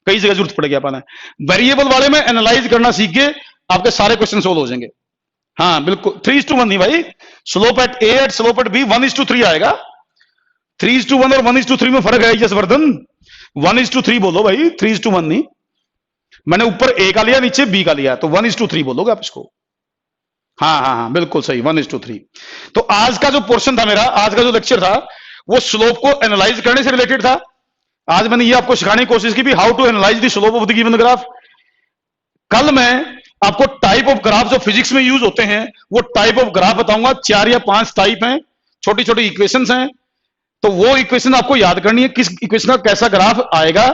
कई जगह जरूरत पड़ेगी अपन। वेरिएबल वाले में एनालाइज करना सीख के आपके सारे क्वेश्चन सोल्व हो जाएंगे। हाँ बिल्कुल, 3:1 नहीं भाई, slope at A at slope at B 1:3 आएगा। 3:1 और 1:3 में फर्क है यशवर्धन, 1:3 बोलो भाई, 3:1 नहीं। मैंने ऊपर ए का लिया, नीचे बी का लिया, तो 1:3 बोलोगे आप इसको। हाँ हाँ हाँ बिल्कुल सही, 1:3। तो आज का जो पोर्शन था मेरा, आज का जो लेक्चर था, वो स्लोप को एनालाइज करने से रिलेटेड था। आज मैंने ये आपको सिखाने की कोशिश की भी how to analyse the slope of the given graph. कल मैं आपको टाइप ऑफ ग्राफ जो फिजिक्स में यूज होते हैं, वो टाइप ऑफ ग्राफ बताऊंगा। 4 या 5 टाइप हैं, छोटी छोटी इक्वेशंस हैं, तो वो इक्वेशन आपको याद करनी है, किस इक्वेशन का कैसा ग्राफ आएगा,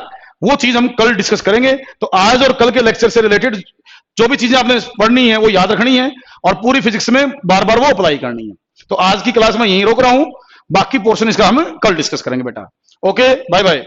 वो चीज हम कल डिस्कस करेंगे। तो आज और कल के लेक्चर से रिलेटेड जो भी चीजें आपने पढ़नी है वो याद रखनी है, और पूरी फिजिक्स में बार बार वो अप्लाई करनी है। तो आज की क्लास में यहीं रोक रहा हूं, बाकी पोर्शन इसका हम कल डिस्कस करेंगे बेटा। Okay, bye bye.